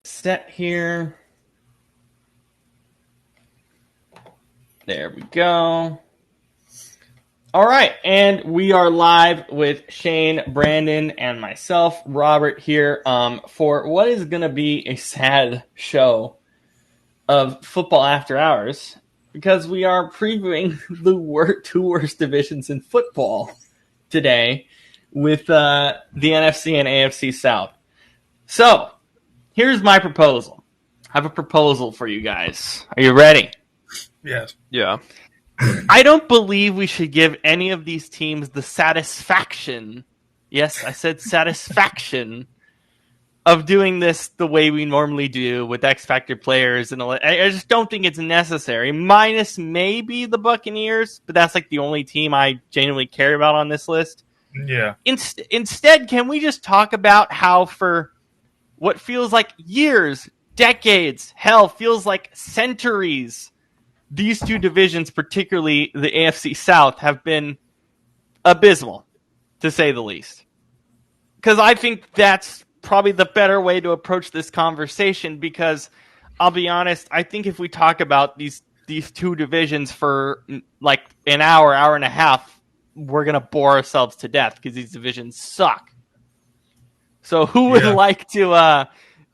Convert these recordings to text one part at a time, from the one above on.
Set here. There we go. All right, and we are live with Shane, Brandon, and myself, Robert, here for what is going to be a sad show of Football After Hours, because we are previewing the two worst divisions in football today with the NFC and AFC South. So, here's my proposal. I have a proposal for you guys. Are you ready? Yes. Yeah. I don't believe we should give any of these teams the satisfaction, yes, I said satisfaction, of doing this the way we normally do with X Factor players. And I just don't think it's necessary, minus maybe the Buccaneers, but that's like the only team I genuinely care about on this list. Yeah. Instead, can we just talk about how for what feels like years, decades, hell, feels like centuries, these two divisions, particularly the AFC South, have been abysmal, to say the least. Because I think that's probably the better way to approach this conversation, because I'll be honest, I think if we talk about these two divisions for like an hour and a half, we're going to bore ourselves to death because these divisions suck. So who would like to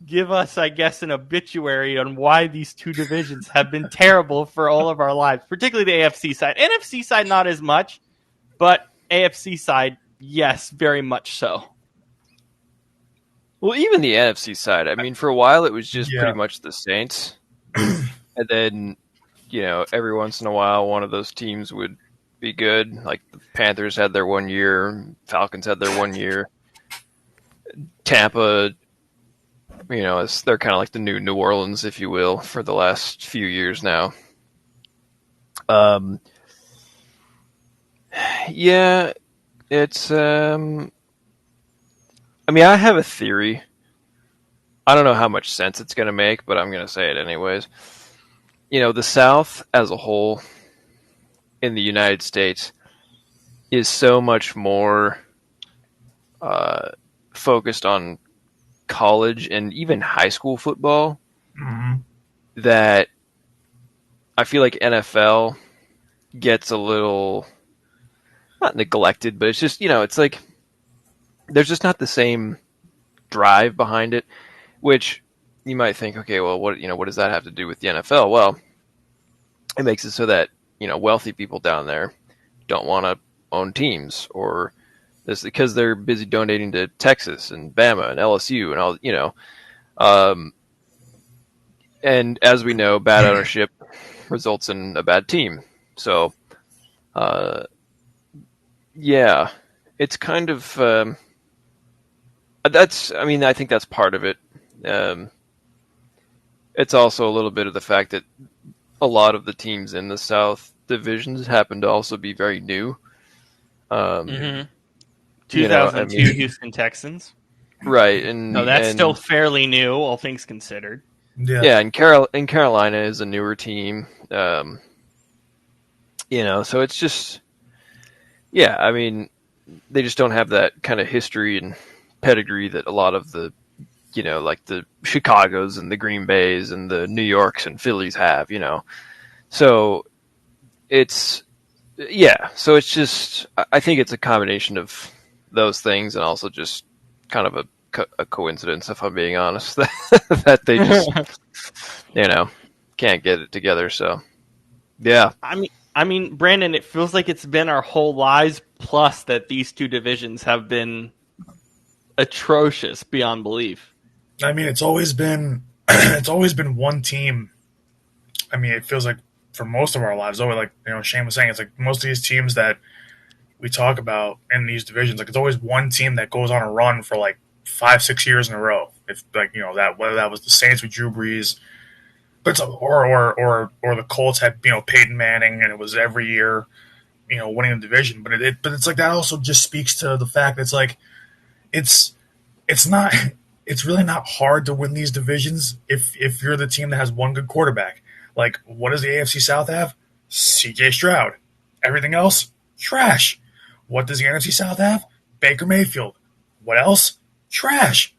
give us, I guess, an obituary on why these two divisions have been terrible for all of our lives, particularly the AFC side. NFC side, not as much, but AFC side, yes, very much so. Well, even the NFC side, I mean, for a while it was just pretty much the Saints. And then, every once in a while one of those teams would be good. Like the Panthers had their 1 year, Falcons had their 1 year. Tampa, they're kind of like the new New Orleans, if you will, for the last few years now. Yeah, it's, I have a theory. I don't know how much sense it's going to make, but I'm going to say it anyways. The South as a whole in the United States is so much more focused on college and even high school football that I feel like NFL gets a little, not neglected, but it's just, it's like there's just not the same drive behind it, which you might think, okay, well, what does that have to do with the NFL? Well, it makes it so that, wealthy people down there don't want to own teams, or it's because they're busy donating to Texas and Bama and LSU and all, and as we know, bad ownership results in a bad team. So, yeah, it's kind of, I think that's part of it. It's also a little bit of the fact that a lot of the teams in the South divisions happen to also be very new. 2002 Houston Texans. Right. That's still fairly new, all things considered. Yeah, and Carolina is a newer team. So it's just, they just don't have that kind of history and pedigree that a lot of the, like the Chicagos and the Green Bays and the New Yorks and Phillies have, So it's just, I think it's a combination of those things and also just kind of a coincidence, if I'm being honest, that they just, can't get it together. So, yeah. I mean, Brandon, it feels like it's been our whole lives, plus that these two divisions have been atrocious beyond belief. It's always been one team. It feels like for most of our lives, always, like Shane was saying, it's like most of these teams that we talk about in these divisions, like it's always one team that goes on a run for like 5-6 years in a row. If like that, whether that was the Saints with Drew Brees, but or the Colts had Peyton Manning, and it was every year winning the division. But it's like that also just speaks to the fact that it's like it's really not hard to win these divisions if you're the team that has one good quarterback. Like, what does the AFC South have? CJ Stroud. Everything else, trash. What does the NFC South have? Baker Mayfield. What else? Trash.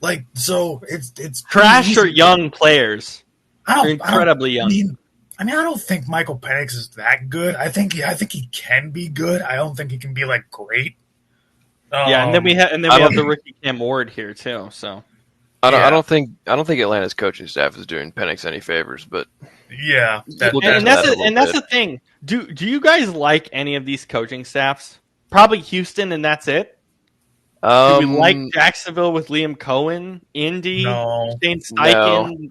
Like, so it's Trash or easy. young players? I They're incredibly young. I mean, I don't think Michael Penix is that good. I think he can be good. I don't think he can be like great. Yeah, and then we have I don't- the rookie Cam Ward here too. So I don't think Atlanta's coaching staff is doing Penix any favors, but yeah, and that's the thing. Do you guys like any of these coaching staffs? Probably Houston, and that's it. Do we like Jacksonville with Liam Cohen, Indy, no, Shane Steichen,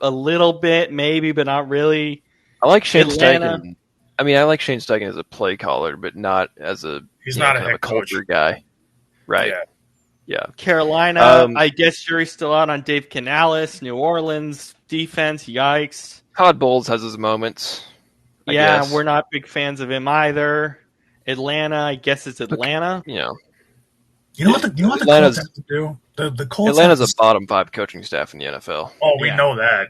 a little bit maybe, but not really. I like Shane Atlanta. Steichen. I mean, I like Shane Steichen as a play caller, but not as he's not a kind of head coach culture guy. Right. Yeah. Carolina, I guess jury's still out on Dave Canales. New Orleans defense, yikes. Todd Bowles has his moments. I guess. We're not big fans of him either. Atlanta, I guess it's Atlanta. You know what the Colts have to do? The Colts. Atlanta's a bottom 5 coaching staff in the NFL. Oh, we know that.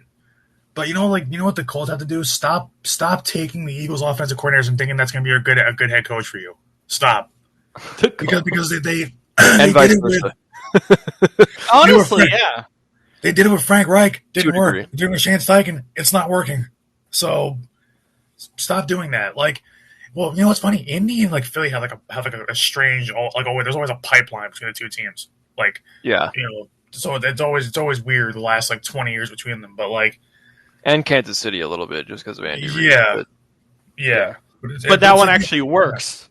But you know what the Colts have to do? Stop taking the Eagles offensive coordinators and thinking that's going to be a good head coach for you. Stop. Because they and vice versa. Honestly, they did it with Frank Reich. Didn't work. Degree. They did it with Shane Steichen. It's not working. So stop doing that. Like, well, you know what's funny? Indy and like Philly have a strange there's always a pipeline between the two teams. Like, so it's always weird the last like 20 years between them. But like, and Kansas City a little bit just because of Andy Reid. Yeah. But that one actually works.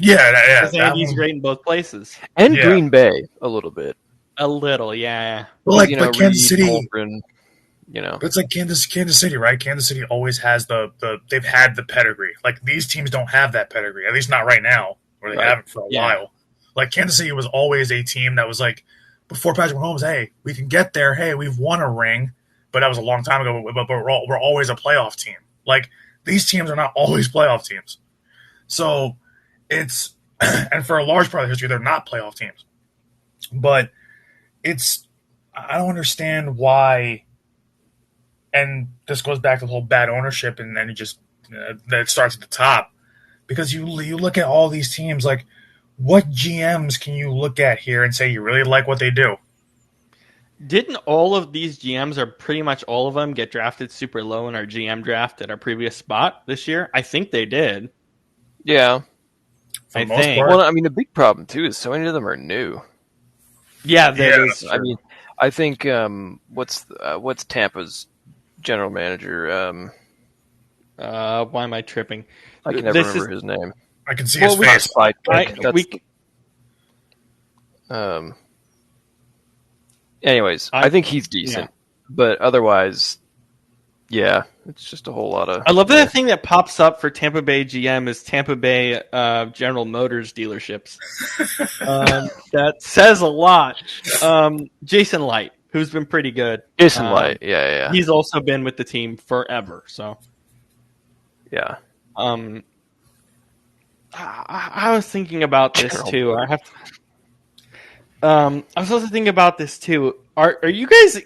Yeah. Because Andy's great in both places. And Green Bay a little bit. A little, yeah. Well, like Kansas City, Holmgren, it's like Kansas City, right? Kansas City always has they've had the pedigree. Like these teams don't have that pedigree, at least not right now, or they haven't for a while. Like Kansas City was always a team that was like before Patrick Mahomes. Hey, we can get there. Hey, we've won a ring, but that was a long time ago. But we're always a playoff team. Like these teams are not always playoff teams. So it's and for a large part of the history, they're not playoff teams. But I don't understand why, and this goes back to the whole bad ownership, and then that starts at the top, because you look at all these teams, like what GMs can you look at here and say you really like what they do? Didn't all of these GMs, or pretty much all of them, get drafted super low in our GM draft at our previous spot this year? I think they did. Yeah. I think. Well, I mean, the big problem, too, is so many of them are new. Yeah, that is true. I mean, I think what's Tampa's general manager? Why am I tripping? I can never remember his name. I can see his face. Anyways, I think he's decent, but otherwise, it's just a whole lot of. I love that the thing that pops up for Tampa Bay GM is Tampa Bay General Motors dealerships. That says a lot. Jason Light, who's been pretty good. Jason Light, yeah. He's also been with the team forever. So, yeah. I was thinking about this too. I was also thinking about this too. Are you guys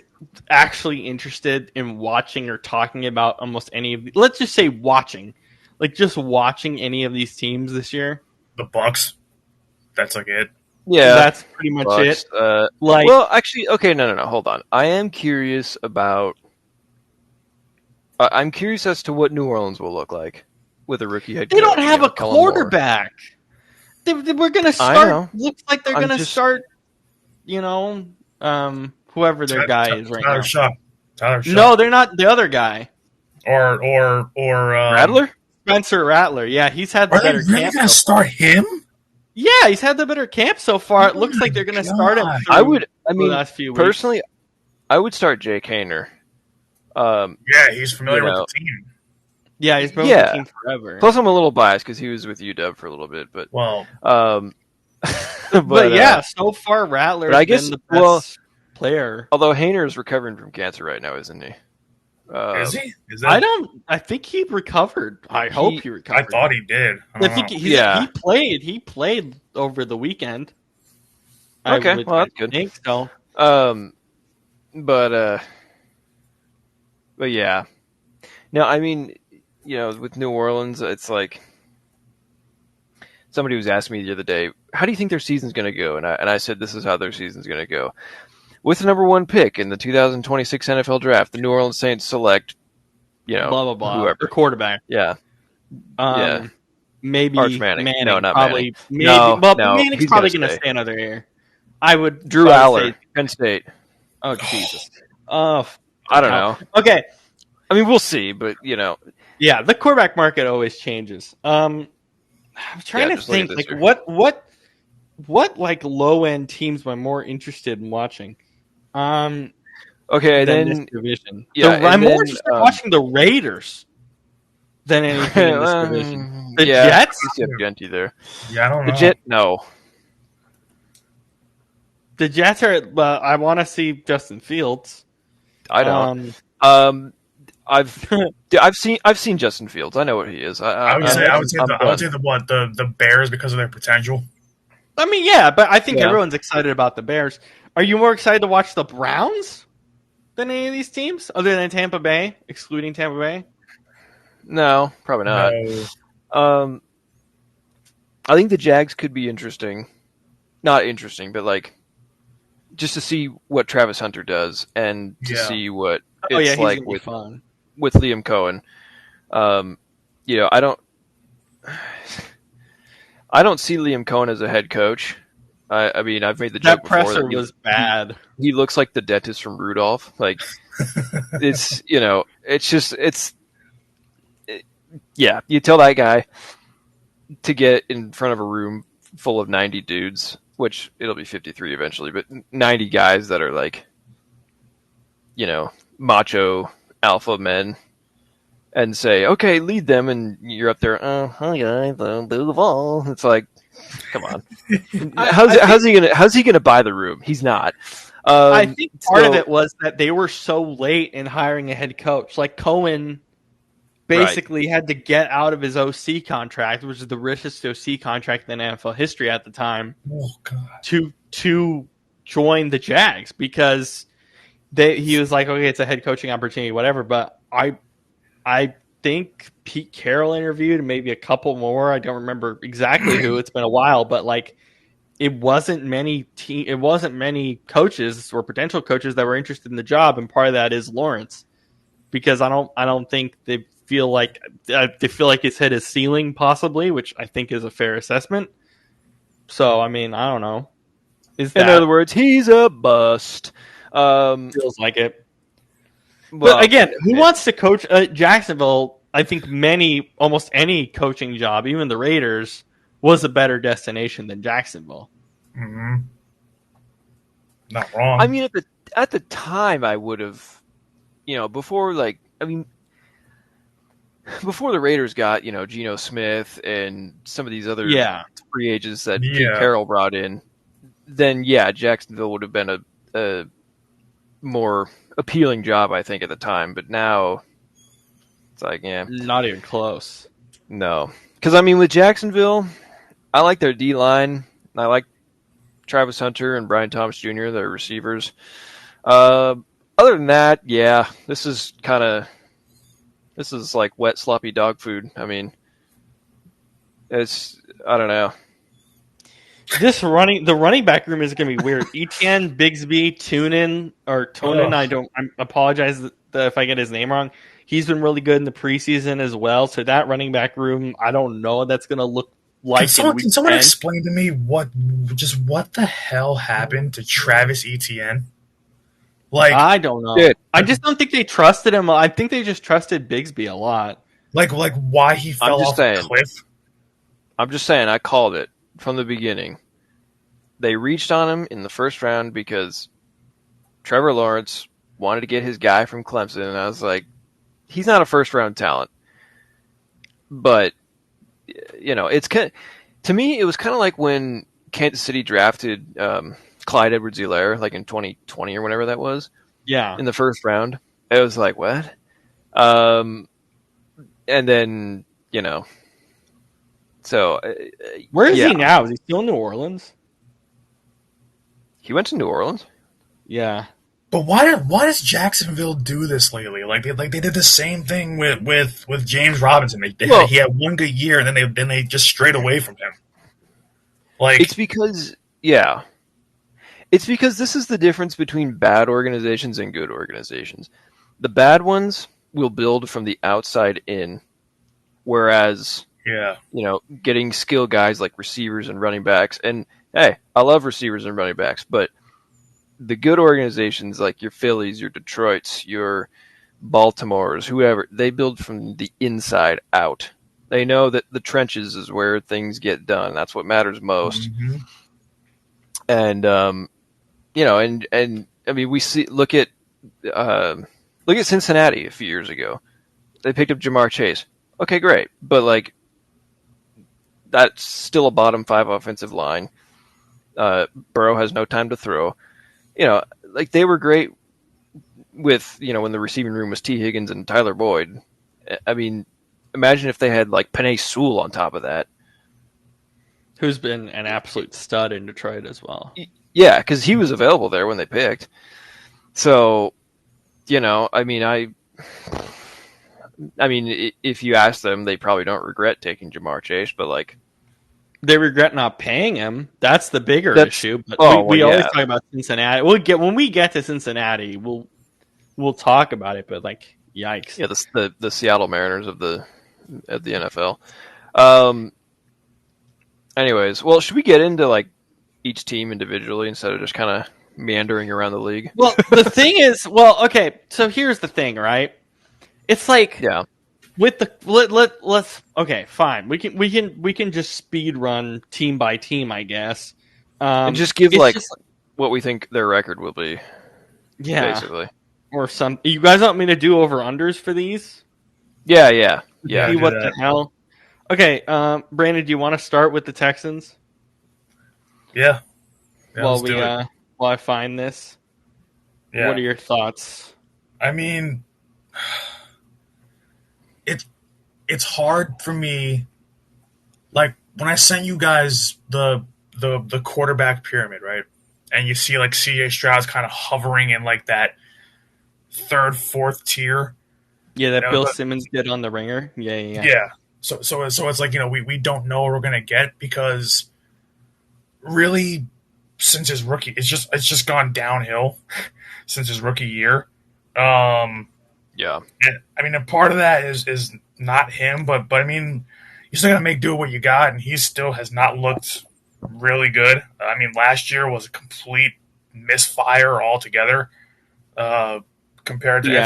actually interested in watching or talking about almost any of let's just say watching any of these teams this year? The Bucks. That's like it. Yeah, that's pretty much Bucks, it. Well, actually, okay, no, hold on. I am curious about. I'm curious as to what New Orleans will look like with a rookie head coach. They don't have a quarterback. We're going to start. Looks like they're going to start. Whoever their guy is right now. Tyler Shuck. No, they're not the other guy. Or Rattler? Spencer Rattler. Yeah, he's had the better camp. Are they going to start him? Yeah, he's had the better camp so far. It looks like they're going to start him. The last few weeks. Personally, I would start Jake Haener. He's familiar with the team. Yeah, he's been with the team forever. Plus, I'm a little biased because he was with UW for a little bit, but but so far Rattler's been the best player. Although Haener is recovering from cancer right now, isn't he? Is he? I think he recovered. I hope he recovered. I thought he did. He played over the weekend. Okay, well, that's good. I think so. But yeah. No, I mean, with New Orleans, it's like somebody was asking me the other day, how do you think their season's going to go? And I said, this is how their season's going to go. with the number 1 pick in the 2026 NFL Draft, the New Orleans Saints select, blah blah blah, whoever. the quarterback. Yeah. Yeah. Maybe Arch Manning. No, not probably. Manning. Maybe. No, well, no, Manning's he's probably gonna going to stay. stay another year. I would. Drew I would Aller, say, Penn State. oh Jesus. Oh, I don't know. Okay. I mean, we'll see, but Yeah, the quarterback market always changes. I'm trying to just look at think, this like, year. what like low end teams am I more interested in watching? Okay, Than then this division. yeah, I'm and more then, interested in watching the Raiders than anything in this division. The Jets? You have Genty there. Yeah, I don't know. No. The Jets are. I want to see Justin Fields. I don't. I've seen Justin Fields. I know what he is. I would say the Bears because of their potential. I mean, yeah, but I think Yeah. everyone's excited about the Bears. Are you more excited to watch the Browns than any of these teams, other than Tampa Bay, excluding Tampa Bay? No, probably not. No. I think the Jags could be interesting. Not interesting, but like just to see what Travis Hunter does and to see what it's he's like gonna be fun. with Liam Cohen. I don't see Liam Cohen as a head coach. I mean, I've made the joke That presser before. was bad. He looks like the dentist from Rudolph. Like it's you tell that guy to get in front of a room full of 90 dudes, which it'll be 53 eventually, but 90 guys that are like, macho alpha men, and say, okay, lead them, and you're up there, hi guys, do the ball. It's like, come on. How's he gonna buy the room? He's not. I think part of it was that they were so late in hiring a head coach. Like Cohen basically had to get out of his OC contract, which is the richest OC contract in NFL history at the time, to join the Jags because he was like, okay, it's a head coaching opportunity, whatever. But I think Pete Carroll interviewed and maybe a couple more. I don't remember exactly who. It's been a while, but like it wasn't many coaches or potential coaches that were interested in the job, and part of that is Lawrence, because I don't think they feel like it's hit his ceiling possibly, which I think is a fair assessment. So I mean, I don't know. In other words, he's a bust. Feels like it. Well, but again, who wants to coach Jacksonville? I think almost any coaching job, even the Raiders, was a better destination than Jacksonville. Mm-hmm. Not wrong. I mean, at the time, I would have, before the Raiders got, Geno Smith and some of these other free agents that Pete Carroll brought in, then Jacksonville would have been a more appealing job, I think, at the time. But now it's like, not even close. No, because I mean, with Jacksonville, I like their D line. I like Travis Hunter and Brian Thomas Jr., their receivers. Other than that, this is like wet, sloppy dog food. I mean, I don't know. The running back room is going to be weird. Etienne, Bigsby, Tonin. I apologize if I get his name wrong. He's been really good in the preseason as well. So that running back room, I don't know what that's going to look like. Can someone explain to me what the hell happened to Travis Etienne? Like, I don't know. I just don't think they trusted him. I think they just trusted Bigsby a lot. Like why he fell off the cliff? I'm just saying, I called it from the beginning. They reached on him in the first round because Trevor Lawrence wanted to get his guy from Clemson, and I was like, he's not a first-round talent. But, it's to me, it was kind of like when Kansas City drafted Clyde Edwards-Helaire, like in 2020 or whenever that was. Yeah. In the first round. It was like, what? And then, so. Where is he now? Is he still in New Orleans? He went to New Orleans? Yeah. But why does Jacksonville do this lately? Like they did the same thing with James Robinson. He had one good year, and then they just strayed away from him. Like, it's because It's because this is the difference between bad organizations and good organizations. The bad ones will build from the outside in, whereas getting skill guys like receivers and running backs, and hey, I love receivers and running backs, but the good organizations like your Phillies, your Detroits, your Baltimores, whoever, they build from the inside out. They know that the trenches is where things get done. That's what matters most. Mm-hmm. And and I mean, look at Cincinnati a few years ago. They picked up Jamar Chase. Okay, great, but like that's still a bottom 5 offensive line. Burrow has no time to throw. Like they were great with when the receiving room was T. Higgins and Tyler Boyd. I mean, imagine if they had like Penei Sewell on top of that, who's been an absolute stud in Detroit as well. Yeah, because he was available there when they picked. So, I mean, if you ask them, they probably don't regret taking Jamar Chase, but like they regret not paying him. That's the bigger issue. But we always talk about Cincinnati. When we get to Cincinnati, we'll talk about it. But like, yikes! Yeah, the Seattle Mariners of the NFL. Anyways, well, should we get into like each team individually instead of just kind of meandering around the league? Well, the thing is, okay. So here's the thing, right? It's like, with the let's okay, fine. We can just speed run team by team, I guess, and just give what we think their record will be. Yeah, basically, or some. You guys want me to do over unders for these? Yeah. See what the hell? Okay, Brandon, do you want to start with the Texans? Yeah. While I find this, what are your thoughts? I mean, it's hard for me. Like when I sent you guys the quarterback pyramid, right? And you see like CJ Stroud's kind of hovering in like that third, fourth tier. Yeah, that Bill Simmons did on the Ringer. Yeah. Yeah. So it's like we don't know what we're gonna get because really since his rookie, it's just gone downhill since his rookie year. Yeah. And, I mean, a part of that is not him, but I mean, you still got to make do with what you got, and he still has not looked really good. I mean, last year was a complete misfire altogether. Compared to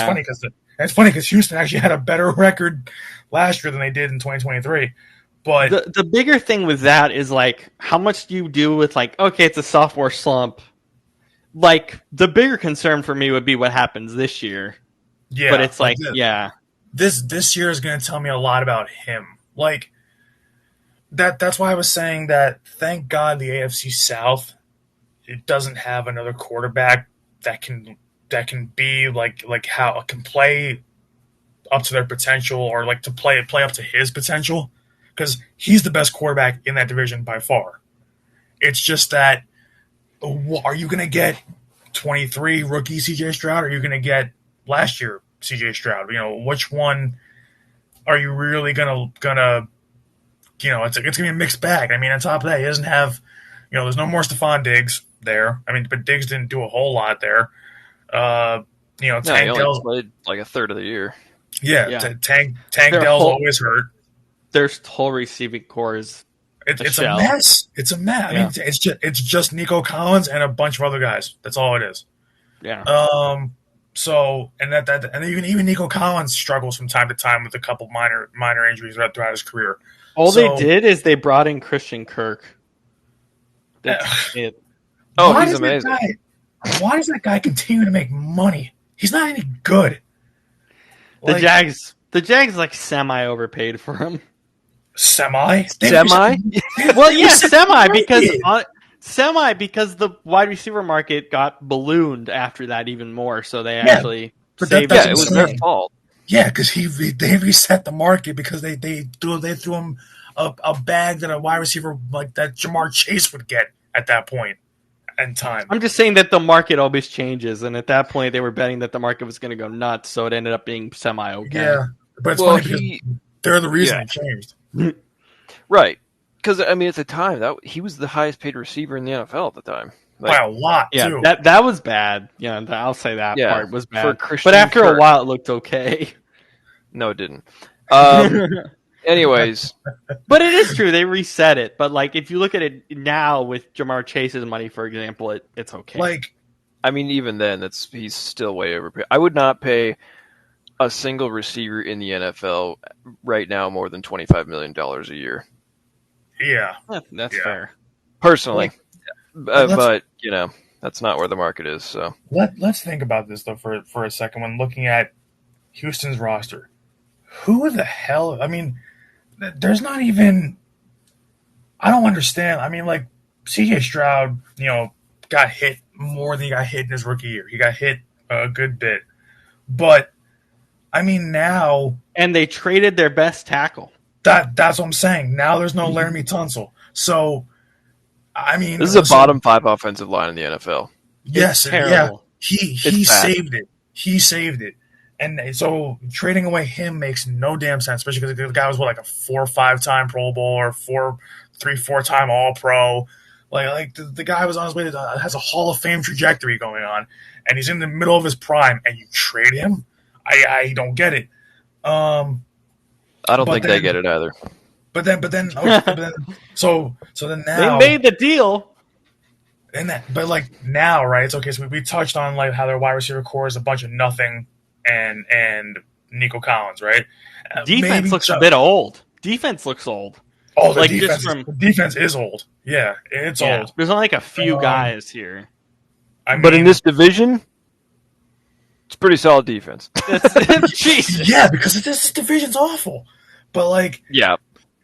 it's funny because Houston actually had a better record last year than they did in 2023. But the bigger thing with that is like, how much do you do with like, okay, it's a sophomore slump. Like the bigger concern for me would be what happens this year. Yeah, but it's like this year is going to tell me a lot about him. Like that's why I was saying that. Thank God the AFC South it doesn't have another quarterback that can be like how can play up to their potential or like to play up to his potential because he's the best quarterback in that division by far. It's just that are you going to get 23 rookie CJ Stroud or are you going to get last year CJ Stroud? Which one are you really gonna it's gonna be a mixed bag. I mean, on top of that, he doesn't have there's no more Stephon Diggs there. I mean, but Diggs didn't do a whole lot there. Tank he only Dell's played like a third of the year. Tank Dell's always hurt. Their whole receiving core is it's a mess. It's a mess. I mean, it's just Nico Collins and a bunch of other guys. That's all it is. Yeah. So and even Nico Collins struggles from time to time with a couple minor injuries throughout his career. They did is they brought in Christian Kirk. That's it. Oh, he's amazing. Why does that guy continue to make money? He's not any good. The Jags like semi overpaid for him. Semi? Well, yeah, semi because the wide receiver market got ballooned after that even more. So they actually saved it. It was their fault. Yeah, because they reset the market because they threw him a bag that a wide receiver like that Jamar Chase would get at that point in time. I'm just saying that the market always changes, and at that point they were betting that the market was going to go nuts, so it ended up being semi-okay. Yeah, but it's funny because they're the reason it changed. Right. Because, I mean, at the time, he was the highest paid receiver in the NFL at the time. by a lot Yeah, too. that was bad. Yeah, I'll say that Yeah, part was for bad. Christian But after a Kirk. while, it looked okay. No, it didn't. Anyways, But it is true. They reset it. But like, if you look at it now with Jamar Chase's money, for example, it's okay. Like, I mean, even then, he's still way overpaid. I would not pay a single receiver in the NFL right now more than $25 million a year. yeah, That's fair. Personally. Like, but, that's not where the market is. So let's think about this though for a second when looking at Houston's roster. Who the hell? I mean, there's not even. I don't understand. I mean, like C.J. Stroud, got hit more than he got hit in his rookie year. He got hit a good bit, but I mean now. And they traded their best tackle. That's what I'm saying. Now there's no Laramie Tunsil. So, I mean, this is a bottom 5 offensive line in the NFL. Yes, it's terrible. Yeah, he saved it. He saved it. And so trading away him makes no damn sense, especially because the guy was like a 4 or 5 time Pro Bowl or 4 time All Pro. Like the guy was on his way to has a Hall of Fame trajectory going on, and he's in the middle of his prime, and you trade him. I don't get it. I don't think they get it either. But then, so then now they made the deal. But like now, right? It's okay. So we touched on like how their wide receiver core is a bunch of nothing and Nico Collins, right? Defense looks a bit old. Defense looks old. Oh, the defense is old. Yeah, it's old. There's only like a few guys here. But in this division, it's pretty solid defense. Jesus. Yeah, because this division's awful. But like, yeah.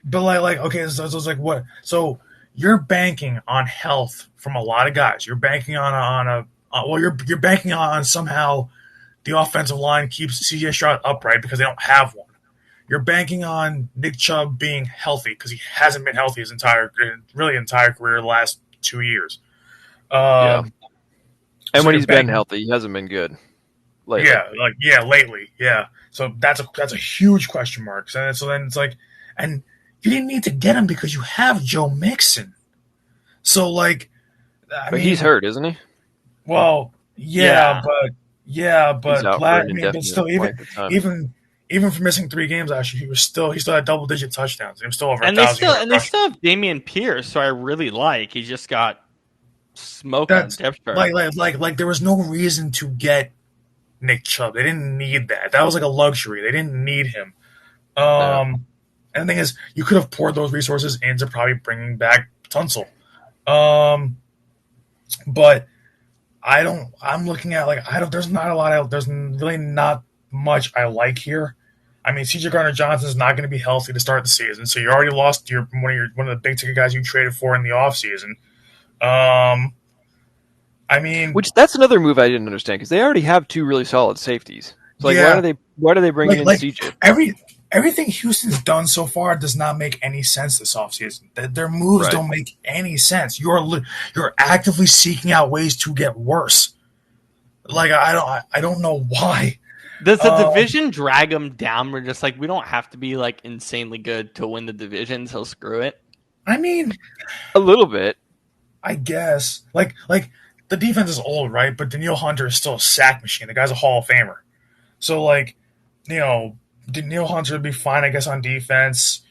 But like okay, so it's like what? So you're banking on health from a lot of guys. You're banking you're banking on somehow the offensive line keeps C.J. Stroud upright because they don't have one. You're banking on Nick Chubb being healthy because he hasn't been healthy his entire career, the last 2 years. And when he's been healthy, he hasn't been good. Lately. Lately, yeah. So that's a huge question mark. So then it's like, and you didn't need to get him because you have Joe Mixon. So like, but he's hurt, isn't he? Well, but still, even for missing 3 games, actually, he still had double-digit touchdowns. He was still over 1,000. And they still have Damian Pierce, who I really like. He just got smoked on depth chart. Like there was no reason to get Nick Chubb. They didn't need that. That was like a luxury. They didn't need him. And the thing is, you could have poured those resources into probably bringing back Tunsil. But I'm looking at there's really not much I like here. I mean, C.J. Gardner-Johnson is not going to be healthy to start the season, so you already lost one of the big ticket guys you traded for in the offseason. I mean, which that's another move I didn't understand because they already have 2 really solid safeties. So why do they bring in CJ? Everything Houston's done so far does not make any sense this offseason. Their moves don't make any sense. You're actively seeking out ways to get worse. Like I don't know why. Does the division drag them down? We're just like, we don't have to be like insanely good to win the division, so screw it. I mean, a little bit, I guess. Like the defense is old, right? But Danielle Hunter is still a sack machine. The guy's a Hall of Famer. So like, Danielle Hunter would be fine, I guess, on defense.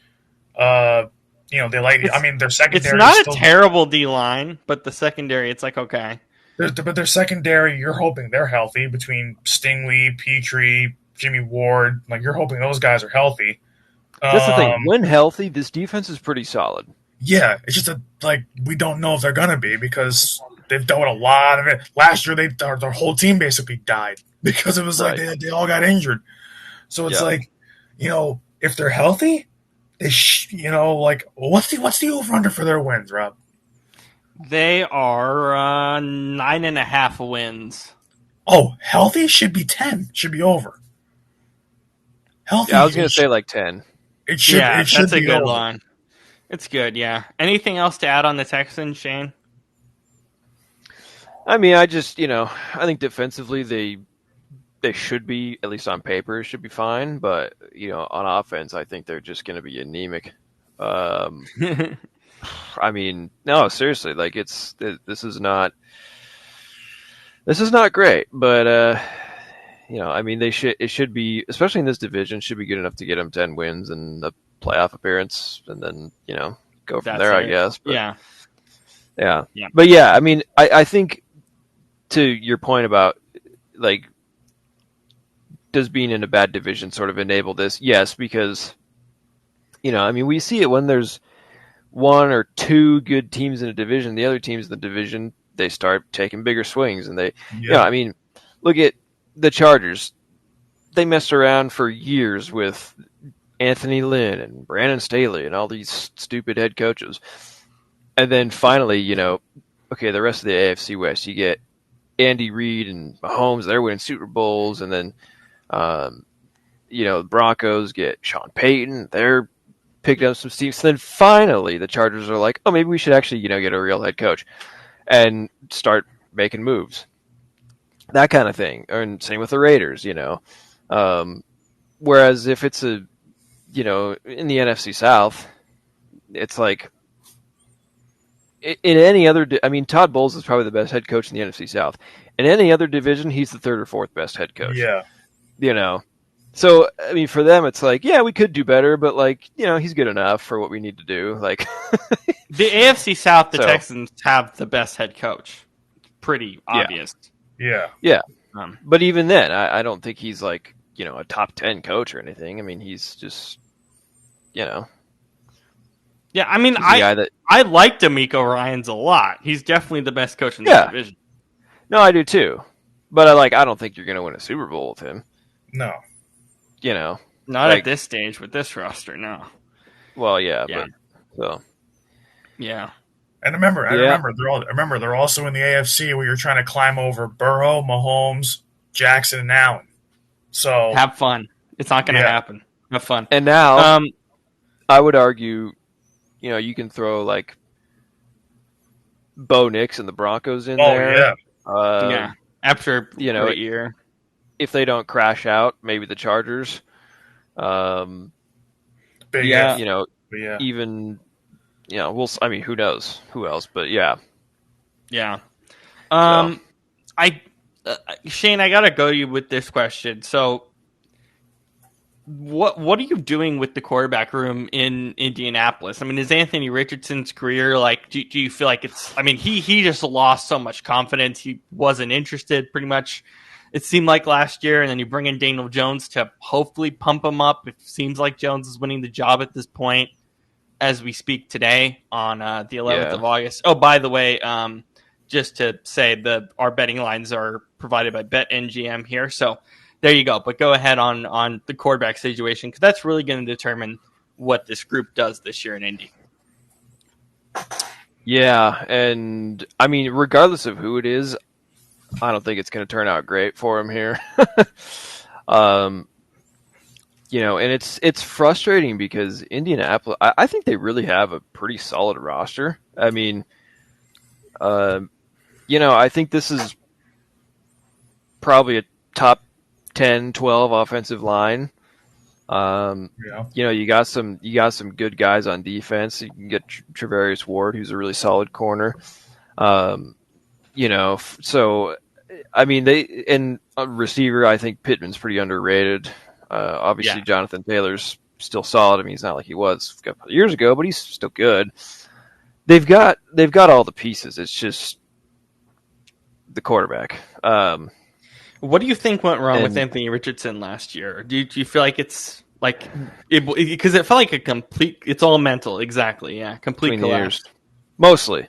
Their secondary. It's not a terrible D line, but the secondary, it's like okay. But their secondary, you're hoping they're healthy between Stingley, Petrie, Jimmy Ward. Like you're hoping those guys are healthy. That's the thing. When healthy, this defense is pretty solid. Yeah, it's just we don't know if they're gonna be because they've done a lot of it. Last year, their whole team basically died because it was like they all got injured. So it's if they're healthy, they what's the over under for their wins, Rob? They are 9.5 wins. Oh, healthy should be 10. Should be over. Healthy. Yeah, I was going to say like 10. It should. Yeah, it should that's a good over. line. It's good. Yeah. Anything else to add on the Texans, Shane? I mean, I think defensively they should be, at least on paper, should be fine. But on offense, I think they're just going to be anemic. I mean, no, seriously, like this is not great, but I mean, it should be, especially in this division, should be good enough to get them 10 wins and a playoff appearance, and then go from there, I guess. But, yeah. But yeah, I mean, I think to your point about like, does being in a bad division sort of enable this? Yes, because I mean, we see it when there's one or two good teams in a division. The other teams in the division, they start taking bigger swings, and I mean, look at the Chargers. They messed around for years with Anthony Lynn and Brandon Staley and all these stupid head coaches. And then finally, okay, the rest of the AFC West, you get Andy Reid and Mahomes, they're winning Super Bowls. And then, the Broncos get Sean Payton, they're picking up some steam. So then finally the Chargers are like, oh, maybe we should actually, get a real head coach and start making moves. That kind of thing. And same with the Raiders, whereas if it's in the NFC South, it's like in any other, I mean, Todd Bowles is probably the best head coach in the NFC South. In any other division, he's the third or fourth best head coach. Yeah. So, I mean, for them, it's like, yeah, we could do better, but like, he's good enough for what we need to do. Like the AFC South, the Texans have the best head coach. Pretty obvious. Yeah. Yeah. But even then, I don't think he's like, a top 10 coach or anything. I mean, he's just, Yeah, I mean, I like DeMeco Ryans a lot. He's definitely the best coach in the division. No, I do too. But I don't think you're going to win a Super Bowl with him. No. Not at this stage with this roster, no. Well, yeah. But so. Yeah. And remember, they're also in the AFC where you're trying to climb over Burrow, Mahomes, Jackson, and Allen. So have fun. It's not going to happen. Have fun. And now, I would argue, you can throw like Bo Nix and the Broncos in there. Oh yeah. After a great year, if they don't crash out, maybe the Chargers. Even. I mean, who knows? Who else? But yeah. Shane, I gotta go to you with this question. So, what are you doing with the quarterback room in Indianapolis? I mean, is Anthony Richardson's career like? Do you feel like it's? I mean, he just lost so much confidence. He wasn't interested, pretty much. It seemed like last year, and then you bring in Daniel Jones to hopefully pump him up. It seems like Jones is winning the job at this point, as we speak today on the 11th of August. Oh, by the way, just to say our betting lines are provided by BetMGM here, so there you go. But go ahead on the quarterback situation, because that's really going to determine what this group does this year in Indy. Yeah, and I mean, regardless of who it is, I don't think it's going to turn out great for him here. And it's frustrating because Indianapolis, I think they really have a pretty solid roster. I mean, I think this is probably a top 10, 12 offensive line. You got some good guys on defense. You can get Travarius Ward, who's a really solid corner. So I mean, and a receiver, I think Pittman's pretty underrated. Obviously, Jonathan Taylor's still solid. I mean, he's not like he was a couple of years ago, but he's still good. They've got all the pieces. It's just the quarterback. What do you think went wrong with Anthony Richardson last year? Do you feel like it's like because it felt like it's all mental, exactly? Yeah, complete collapse. Mostly.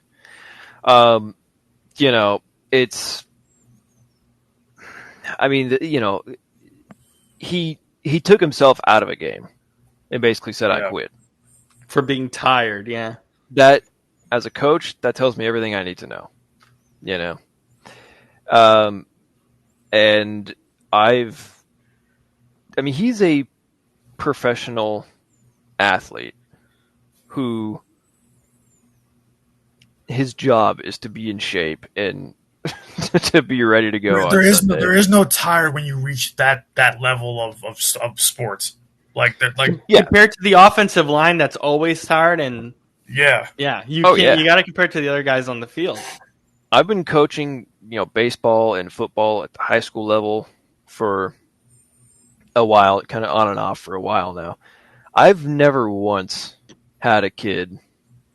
It's. I mean, he took himself out of a game and basically said, "I quit." For being tired, yeah. That, as a coach, that tells me everything I need to know. And he's a professional athlete who his job is to be in shape and to be ready to go. There is no tired when you reach that level of sports. Compared to the offensive line that's always tired, and Yeah. Yeah, you Oh, can't. yeah. You got to compare it to the other guys on the field. I've been coaching, baseball and football at the high school level for a while, kind of on and off for a while now. I've never once had a kid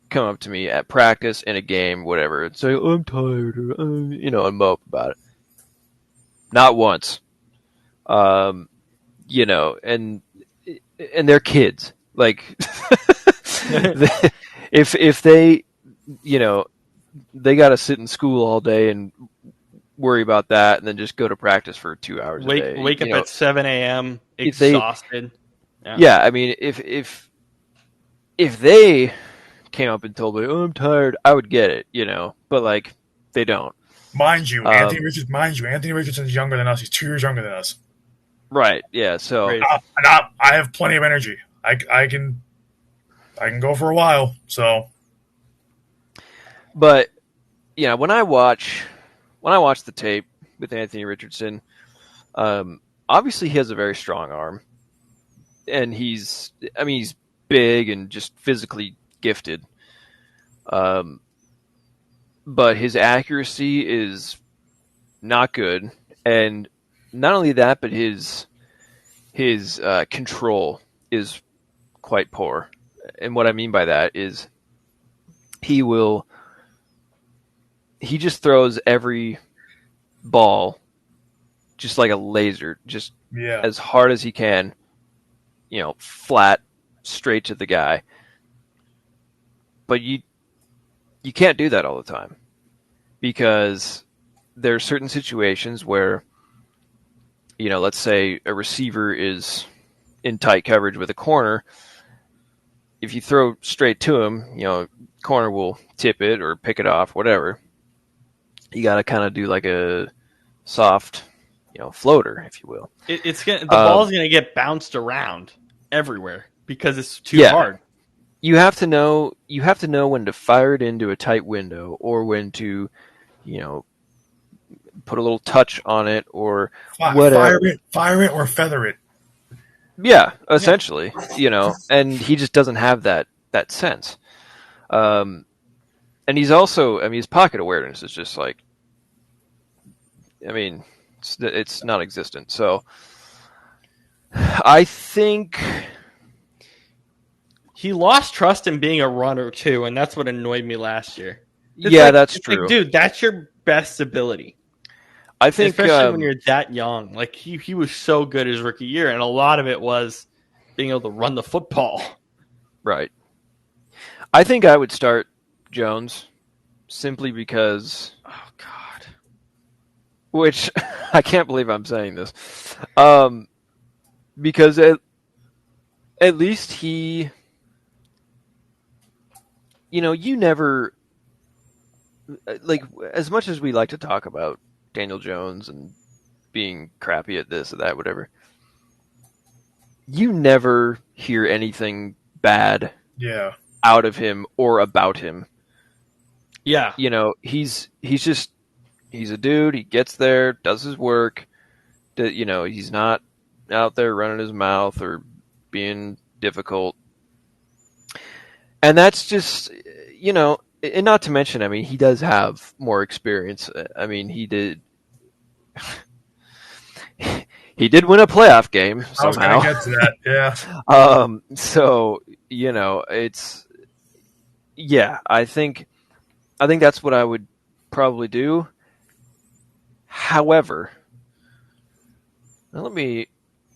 come up to me at practice, in a game, whatever, and say, "I'm tired," or and mope about it. Not once. Um, and they're kids. Like, if they, you know, they got to sit in school all day and worry about that, and then just go to practice for 2 hours a day. Wake up at 7 a.m. If they, exhausted. yeah, I mean, if they came up and told me, "Oh, I'm tired," I would get it, but like they don't. Mind you, Um, Anthony Richardson's younger than us. He's 2 years younger than us. right? Yeah. So Great. I have plenty of energy. I can go for a while. So, but when I watch the tape with Anthony Richardson, obviously he has a very strong arm, and he's big and just physically gifted. But his accuracy is not good, and not only that, but his control is quite poor. And what I mean by that is he just throws every ball just like a laser, just yeah. as hard as he can, flat, straight to the guy. But you can't do that all the time, because there are certain situations where, let's say a receiver is in tight coverage with a corner. If you throw straight to him, corner will tip it or pick it off, whatever. You got to kind of do like a soft, floater, if you will. The ball's gonna get bounced around everywhere because it's too hard. You have to know when to fire it into a tight window, or when to, put a little touch on it, or whatever. Fire it or feather it. Yeah, essentially, and he just doesn't have that sense. And he's also, his pocket awareness is just like, it's non-existent. So I think he lost trust in being a runner too, and that's what annoyed me last year. That's true. Dude, that's your best ability. I think, especially when you're that young. Like he was so good his rookie year, and a lot of it was being able to run the football. Right. I think I would start Jones simply because, oh God, which I can't believe I'm saying this, because at least he, you never, like, as much as we like to talk about Daniel Jones and being crappy at this or that, whatever, you never hear anything bad out of him or about him. Yeah. He's a dude. He gets there, does his work. He's not out there running his mouth or being difficult. And that's just, and not to mention, he does have more experience. He did win a playoff game somehow. I was going to get to that, yeah. So, it's, I think that's what I would probably do. However, now let me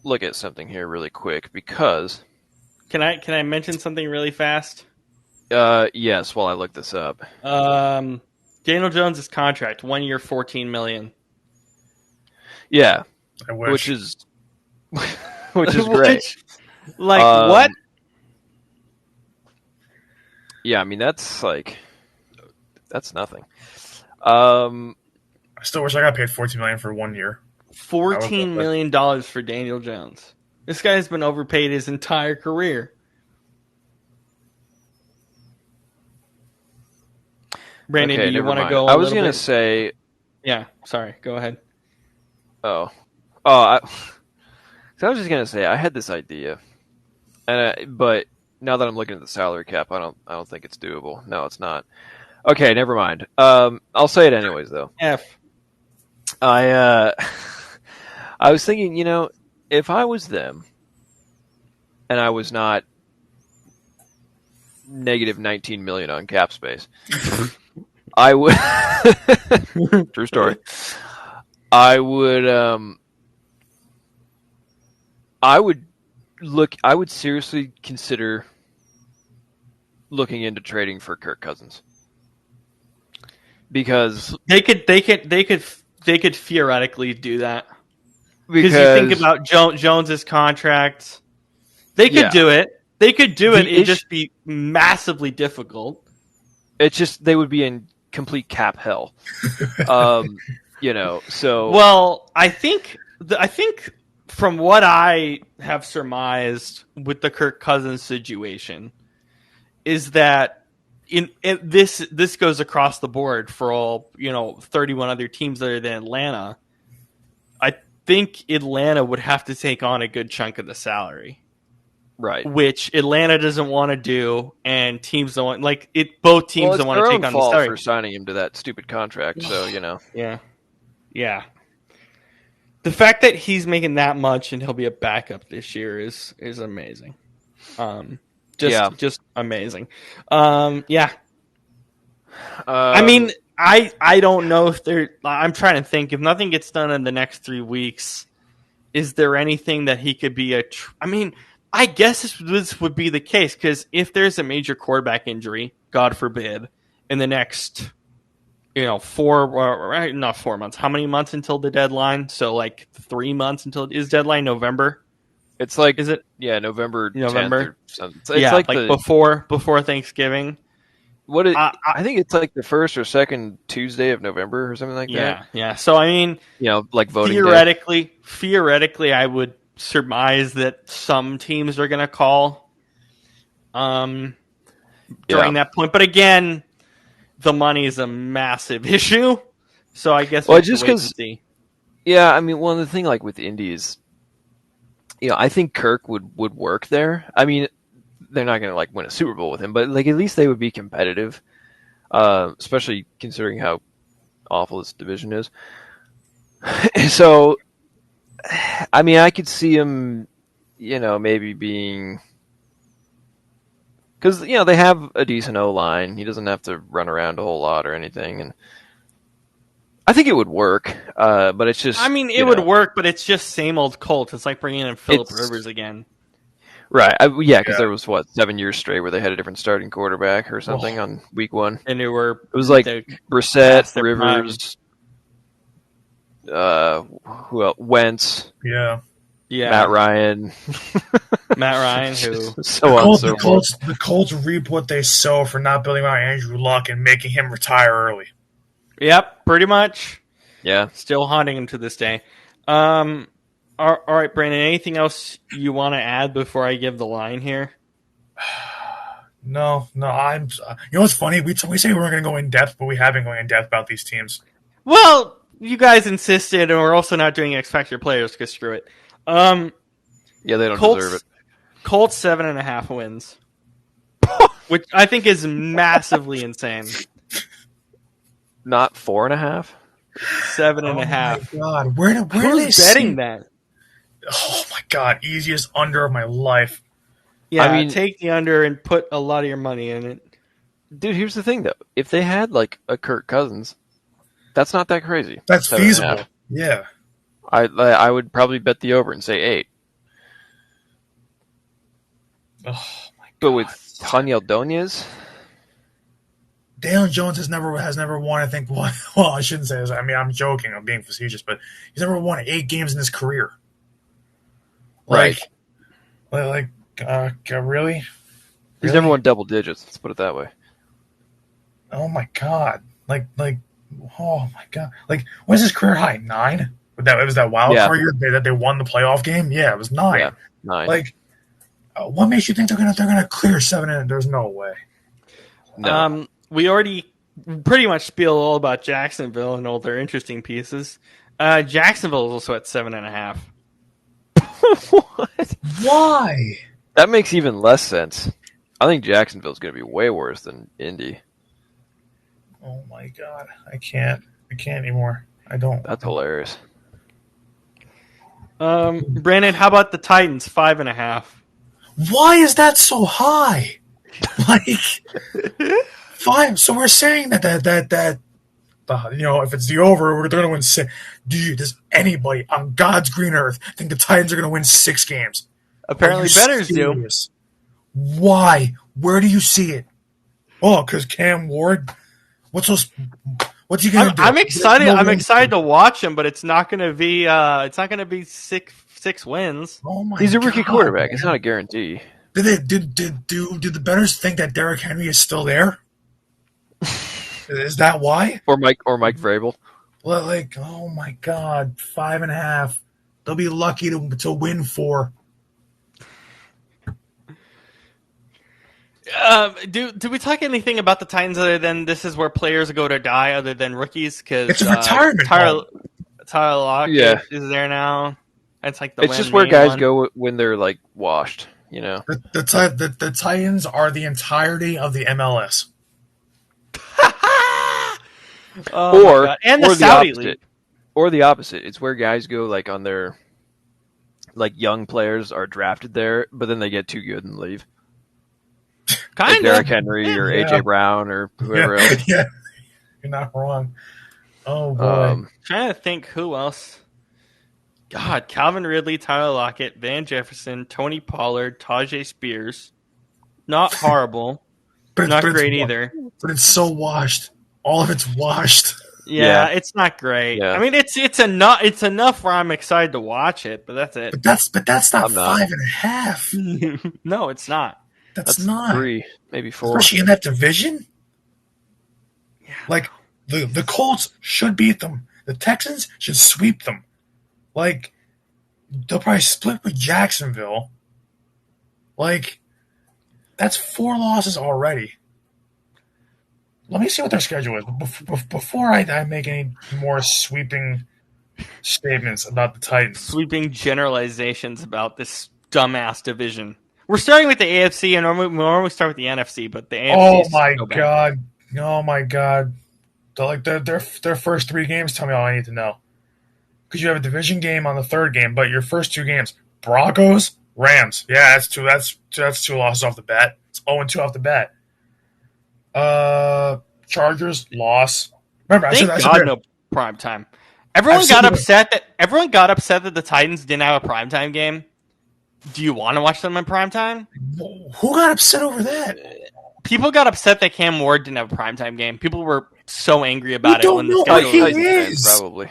look at something here really quick, because can I mention something really fast? Yes, while I look this up. Daniel Jones' contract, 1 year, $14 million. Yeah, I wish. which is great. What? Yeah, that's nothing. I still wish I got paid $14 million for 1 year. $14 million for Daniel Jones. This guy's been overpaid his entire career. Brandon, do you want to go? I was going to say. Yeah, sorry. Go ahead. So I was just going to say I had this idea, but now that I'm looking at the salary cap, I don't think it's doable. No, it's not. Okay, never mind. I'll say it anyways, though. F. I was thinking, if I was them, and I was not negative 19 million on cap space, I would. True story. I would seriously consider looking into trading for Kirk Cousins, because they could theoretically do that, because you think about Jones's contract. They could do it. They could do it. It'd just be massively difficult. It's just they would be in complete cap hell. So well, I think from what I have surmised with the Kirk Cousins situation is that this goes across the board for all 31 other teams other than Atlanta. I think Atlanta would have to take on a good chunk of the salary. Right, which Atlanta doesn't want to do, and teams don't want both teams don't want to take on the salary for signing him to that stupid contract. So yeah. The fact that he's making that much and he'll be a backup this year is amazing. Just amazing. I mean, I don't know if I'm trying to think if nothing gets done in the next 3 weeks. Is there anything that he could be I guess this would be the case, because if there's a major quarterback injury, God forbid, in the next, 4 months. How many months until the deadline? So 3 months until his deadline, November. It's like, is it? Yeah, November. November. 10th it's before Thanksgiving. I think it's like the first or second Tuesday of November or something like that. Yeah. So I mean, like voting theoretically, I would surmise that some teams are going to call during that point. But again, the money is a massive issue. So I guess just because, I mean, one of the thing with Indy is, I think Kirk would work there. I mean, they're not going to win a Super Bowl with him, but at least they would be competitive, especially considering how awful this division is. So, I mean, I could see him, maybe being, because they have a decent O-line. He doesn't have to run around a whole lot or anything, and I think it would work. But it's just, it would work, but it's just same old Colts. It's like bringing in Phillip Rivers again. Right. Because there was 7 years straight where they had a different starting quarterback or something on week 1. And it was like Brissett, Rivers, who else? Wentz. Yeah. Matt Ryan. Who the Colts reap what they sow for not building around Andrew Luck and making him retire early. Yep, pretty much. Yeah. Still haunting him to this day. All right, Brandon, anything else you want to add before I give the line here? No, I'm. What's funny? We say we're going to go in depth, but we have been going in depth about these teams. Well, you guys insisted, and we're also not doing X Factor players because screw it. They don't deserve it. Colts 7.5 wins, which I think is massively insane. Not 4.5. 7.5. Oh my God, where who's betting that? Oh my God, easiest under of my life. Yeah, take the under and put a lot of your money in it. Dude, here's the thing though: if they had a Kirk Cousins, that's not that crazy. That's feasible. Yeah, I would probably bet the over and say 8. Oh my God! But with Daniel Doñez, Daniel Jones has never won. I think one. Well, I shouldn't say this. I mean, I'm joking. I'm being facetious, but he's never won 8 games in his career. Right? Really? He's never won double digits. Let's put it that way. Oh my God! Oh my God! What's his career high? 9? It was that wild card year that they won the playoff game. Yeah, it was 9. Yeah, 9. What makes you think they're gonna clear 7? And there's no way. No. We already pretty much spiel all about Jacksonville and all their interesting pieces. Jacksonville is also at 7.5. What? Why? That makes even less sense. I think Jacksonville's going to be way worse than Indy. Oh my god, I can't anymore. I don't. That's hilarious. Brandon, how about the Titans 5.5? Why is that so high? Like 5. So we're saying that if it's the over, they're going to win 6. Does anybody on God's green earth think the Titans are going to win 6 games? Apparently, bettors do. Why? Where do you see it? Oh, because Cam Ward. What's he going to do? I'm excited. I'm excited to watch him, but it's not going to be. It's not going to be six wins. Oh my! He's a rookie quarterback. Man. It's not a guarantee. Did the bettors think that Derrick Henry is still there? Is that why? Or Mike Vrabel? Well, oh my God, 5.5. They'll be lucky to win 4. Do we talk anything about the Titans other than this is where players go to die, other than rookies? Because it's a retirement. Tyler Lockett is there now. It's like it's just where guys go when they're like washed. You know, the Titans are the entirety of the MLS. And the Saudi league. Or the opposite. It's where guys go like on their young players are drafted there, but then they get too good and leave. Like Derrick Henry or AJ Brown or whoever else. Yeah, you're not wrong. Oh boy, trying to think who else. God, Calvin Ridley, Tyler Lockett, Van Jefferson, Tony Pollard, Tajay Spears. Not horrible, not great either. But it's so washed. All of it's washed. Yeah, it's not great. Yeah. I mean, it's enough. It's enough where I'm excited to watch it, but that's it. But that's not 5.5. No, it's not. That's not 3, maybe 4. Especially in that division. Yeah. Like the Colts should beat them. The Texans should sweep them. Like they'll probably split with Jacksonville. Like that's 4 losses already. Let me see what their schedule is before I make any more sweeping statements about the Titans. Sweeping generalizations about this dumbass division. We're starting with the AFC, and we normally start with the NFC, but the AFC. Oh my god! Oh my god! Their first 3 games tell me all I need to know. Because you have a division game on the 3rd game, but your first 2 games: Broncos, Rams. Yeah, that's 2. That's 2 losses off the bat. It's 0-2 off the bat. Chargers loss. Remember, Thank God no prime time. Everyone got upset that the Titans didn't have a primetime game. Do you want to watch them in primetime? Who got upset over that? People got upset that Cam Ward didn't have a primetime game. People were so angry about it when the schedule was probably.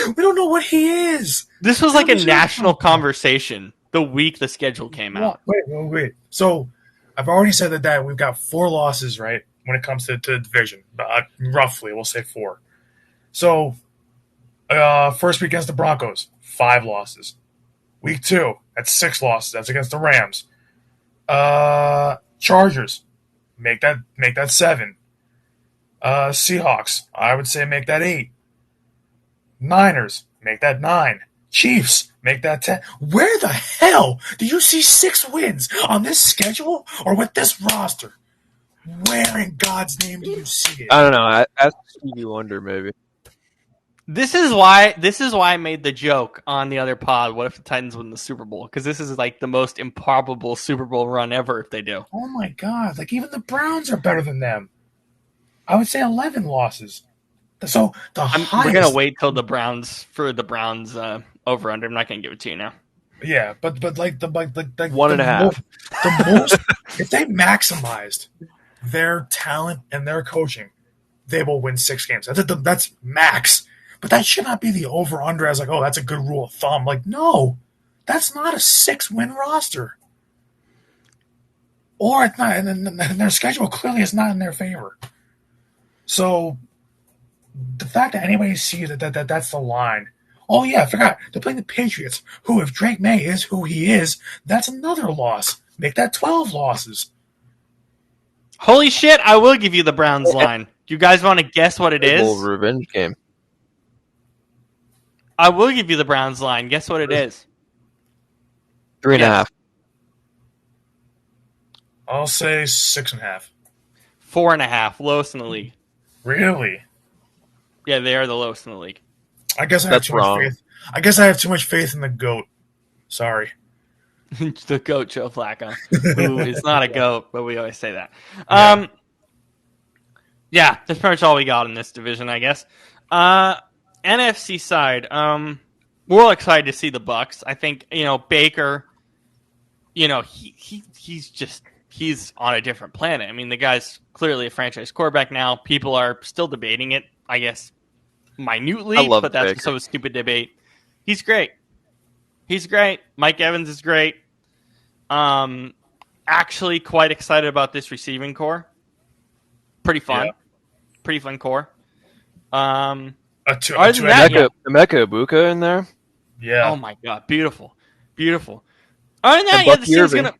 We don't know what he is. This was like a national conversation the week the schedule came out. Wait. So I've already said that we've got 4 losses, right, when it comes to the division. Roughly, we'll say 4. So first week against the Broncos, 5 losses. Week 2, that's 6 losses. That's against the Rams. Chargers, make that 7. Seahawks, I would say make that 8. Niners, make that 9. Chiefs, make that 10. Where the hell do you see 6 wins on this schedule or with this roster? Where in God's name do you see it? I don't know. Ask Stevie Wonder, maybe. This is why I made the joke on the other pod. What if the Titans win the Super Bowl? Because this is like the most improbable Super Bowl run ever if they do. Oh my God! Like even the Browns are better than them. I would say 11 losses. So we're gonna wait till the Browns over under. I'm not gonna give it to you now. Yeah, but like 1.5. The most if they maximized their talent and their coaching, they will win 6 games. That's max. But that should not be the over-under as that's a good rule of thumb. Like, no, that's not a 6-win roster. Or it's not, and their schedule clearly is not in their favor. So the fact that anybody sees that's the line. Oh yeah, I forgot. They're playing the Patriots, who if Drake May is who he is, that's another loss. Make that 12 losses. Holy shit, I will give you the Browns line. Do you guys want to guess what it is? Revenge game. I will give you the Browns line. Guess what it is? 3.5. I'll say 6.5. 4.5, lowest in the league. Really? Yeah, they are the lowest in the league. I guess I have That's too wrong. much faith. I guess I have too much faith in the GOAT. Sorry. The GOAT, Joe Flacco, who is not a GOAT, but we always say that. Yeah. Yeah, that's pretty much all we got in this division, I guess. NFC side, we're all excited to see the Bucks. I think Baker. He's on a different planet. I mean, the guy's clearly a franchise quarterback now. People are still debating it, I guess, minutely, I love but that's Baker. so a stupid debate. He's great. He's great. Mike Evans is great. Actually quite excited about this receiving core. Pretty fun. Yeah. Pretty fun core. A two, Other a than two that, Emeka Ibuka in there. yeah. Oh my god, beautiful. Beautiful. Other than that, And yeah, Bucky this team's Irving. gonna.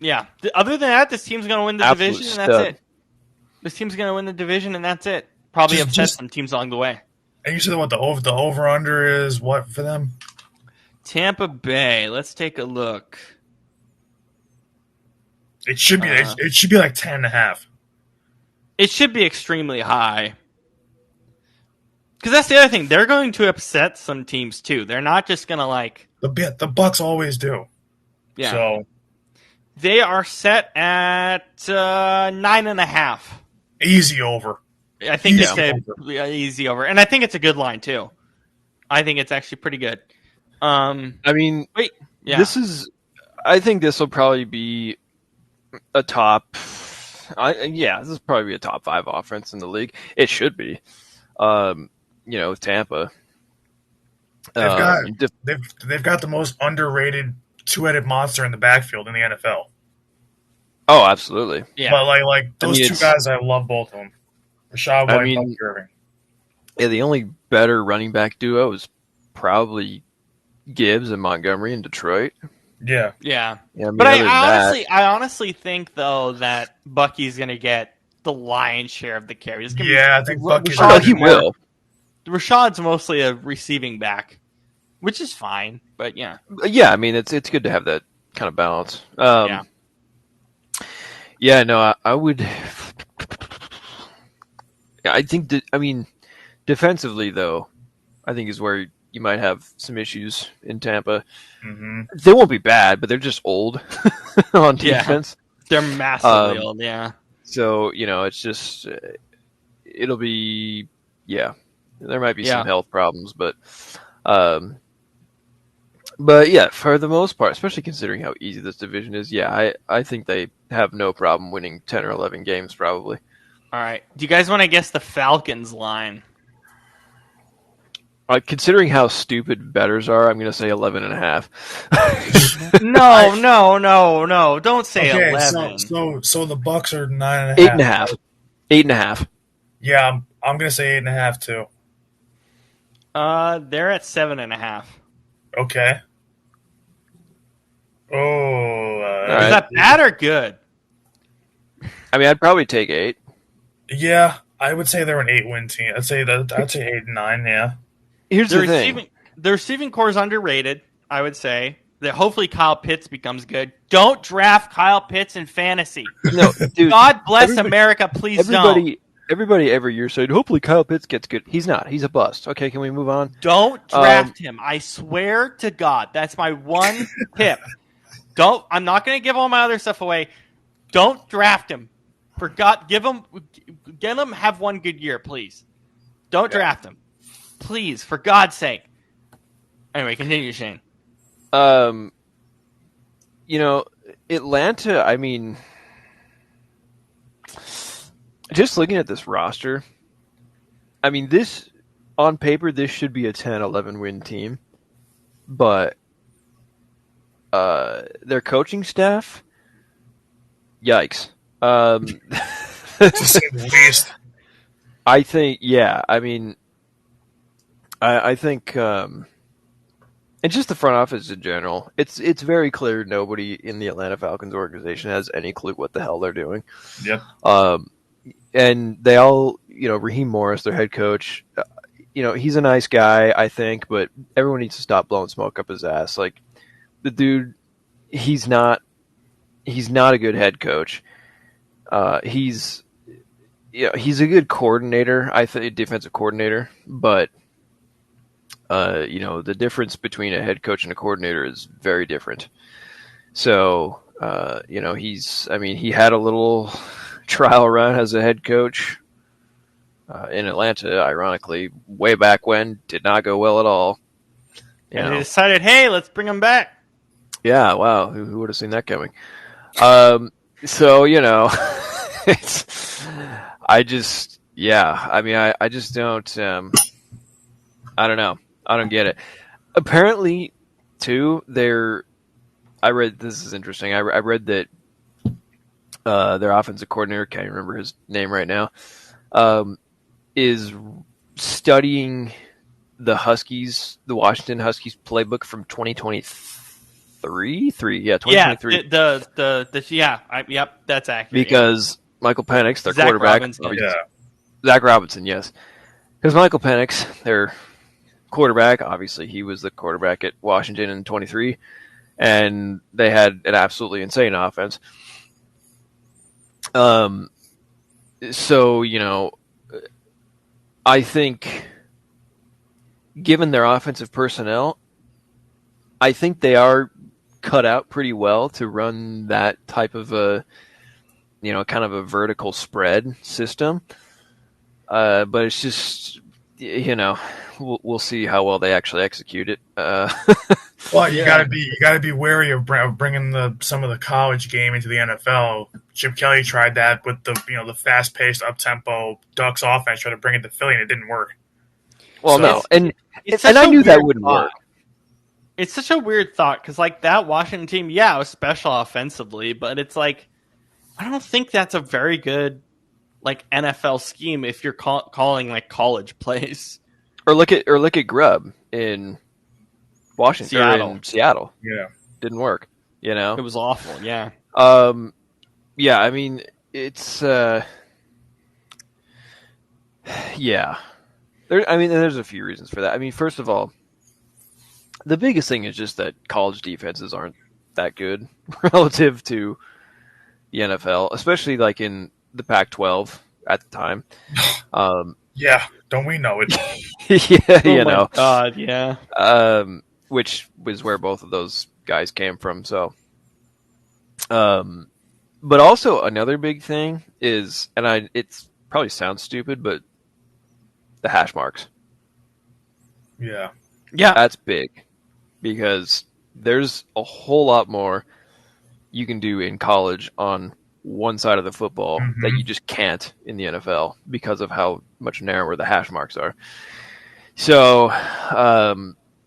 Yeah. Other than that, this team's gonna win the Absolute division, and stud. that's it. This team's gonna win the division, and that's it. Probably upset some teams along the way. And you said what the over under is what for them? Tampa Bay. Let's take a look. It should be it should be like 10.5. It should be extremely high. Because that's the other thing. They're going to upset some teams too. They're not just gonna The Bucks always do. Yeah. So They are set at 9.5. easy over. I think Easy it's easy over, and I think it's a good line too. I think it's actually pretty good. I mean, Yeah. I think this will probably be a top. This is probably be a top 5 offense in the league. It should be. With Tampa, They've got the most underrated two-headed monster in the backfield in the NFL. Oh, absolutely. Yeah. But like those two guys, I love both of them. Rashad White, Bucky Irving. Yeah, the only better running back duo is probably Gibbs and Montgomery in Detroit. Yeah. Yeah. Yeah, I mean, But other than that, I honestly think though that Bucky's gonna get the lion's share of the carries. I think Bucky's he will. Rashad's mostly a receiving back, which is fine. But yeah. Yeah, I mean, it's good to have that kind of balance. Yeah, no, I would. I think that, defensively though, I think is where you might have some issues in Tampa. Mm-hmm. They won't be bad, but they're just old on defense. They're massively old. Yeah. So it's just it'll be there might be some health problems, but yeah, for the most part, especially considering how easy this division is, I think they have no problem winning 10 or 11 games probably. All right. Do you guys want to guess the Falcons line? Considering how stupid bettors are, I'm going to say 11.5. No. Don't say 11. So the Bucks are 9.5. 8.5. 8.5. Yeah, I'm going to say 8.5 too. They're at 7.5. Okay. Oh, is that bad or good? I mean, I'd probably take 8. Yeah, I would say they're an 8-win team. I'd say 8 and 9. Yeah. Here's the thing: the receiving core is underrated. I would say that hopefully Kyle Pitts becomes good. Don't draft Kyle Pitts in fantasy. No, dude. God bless America. Please don't. Everybody every year said, hopefully Kyle Pitts gets good. He's not. He's a bust. Okay, can we move on? Don't draft him. I swear to God. That's my one tip. I'm not going to give all my other stuff away. Don't draft him. For God, get him, have one good year, please. Don't draft him. Please, for God's sake. Anyway, continue, Shane. Atlanta, I mean, just looking at this roster, I mean, on paper, this should be a 10-11 win team, but their coaching staff, yikes. To say the least. I think, I mean, I think, and just the front office in general, it's very clear nobody in the Atlanta Falcons organization has any clue what the hell they're doing. Yep. And they all, Raheem Morris, their head coach, he's a nice guy, I think, but everyone needs to stop blowing smoke up his ass. Like, the dude, he's not he's not a good head coach. He's a good coordinator, I think, defensive coordinator, but the difference between a head coach and a coordinator is very different. So, he had a little trial run as a head coach in Atlanta, ironically, way back when, did not go well at all. And they decided, hey, let's bring him back. Yeah, wow, who would have seen that coming? I just don't, I don't know. I don't get it. Apparently, too, I read, this is interesting, I read that their offensive coordinator, can't remember his name right now, is studying the Washington Huskies playbook from 2023. 2023. Yep, that's accurate. Because Michael Penix, their Zach quarterback, Robinson. Zach Robinson, yes. Because Michael Penix, their quarterback, obviously he was the quarterback at Washington in 23, and they had an absolutely insane offense. I think, given their offensive personnel, I think they are cut out pretty well to run that type of a, kind of a vertical spread system. But it's just, we'll see how well they actually execute it. Well, you gotta be wary of bringing some of the college game into the NFL. Chip Kelly tried that with the fast paced up tempo Ducks offense, tried to bring it to Philly, and it didn't work. Well, no, and I knew that wouldn't work. It's such a weird thought because that Washington team, it was special offensively, but it's like I don't think that's a very good NFL scheme if you're calling college plays. Or look at Grubb in Washington, Seattle. Or in Seattle. Yeah, didn't work. It was awful. Yeah. Yeah. I mean, it's yeah. There's a few reasons for that. I mean, first of all, the biggest thing is just that college defenses aren't that good relative to the NFL, especially in the Pac-12 at the time. Yeah, don't we know it? Yeah, my God, yeah. Which was where both of those guys came from. So, but also another big thing is, and it's probably sounds stupid, but the hash marks. Yeah, that's big because there's a whole lot more you can do in college on one side of the football that you just can't in the NFL because of how much narrower the hash marks are. So,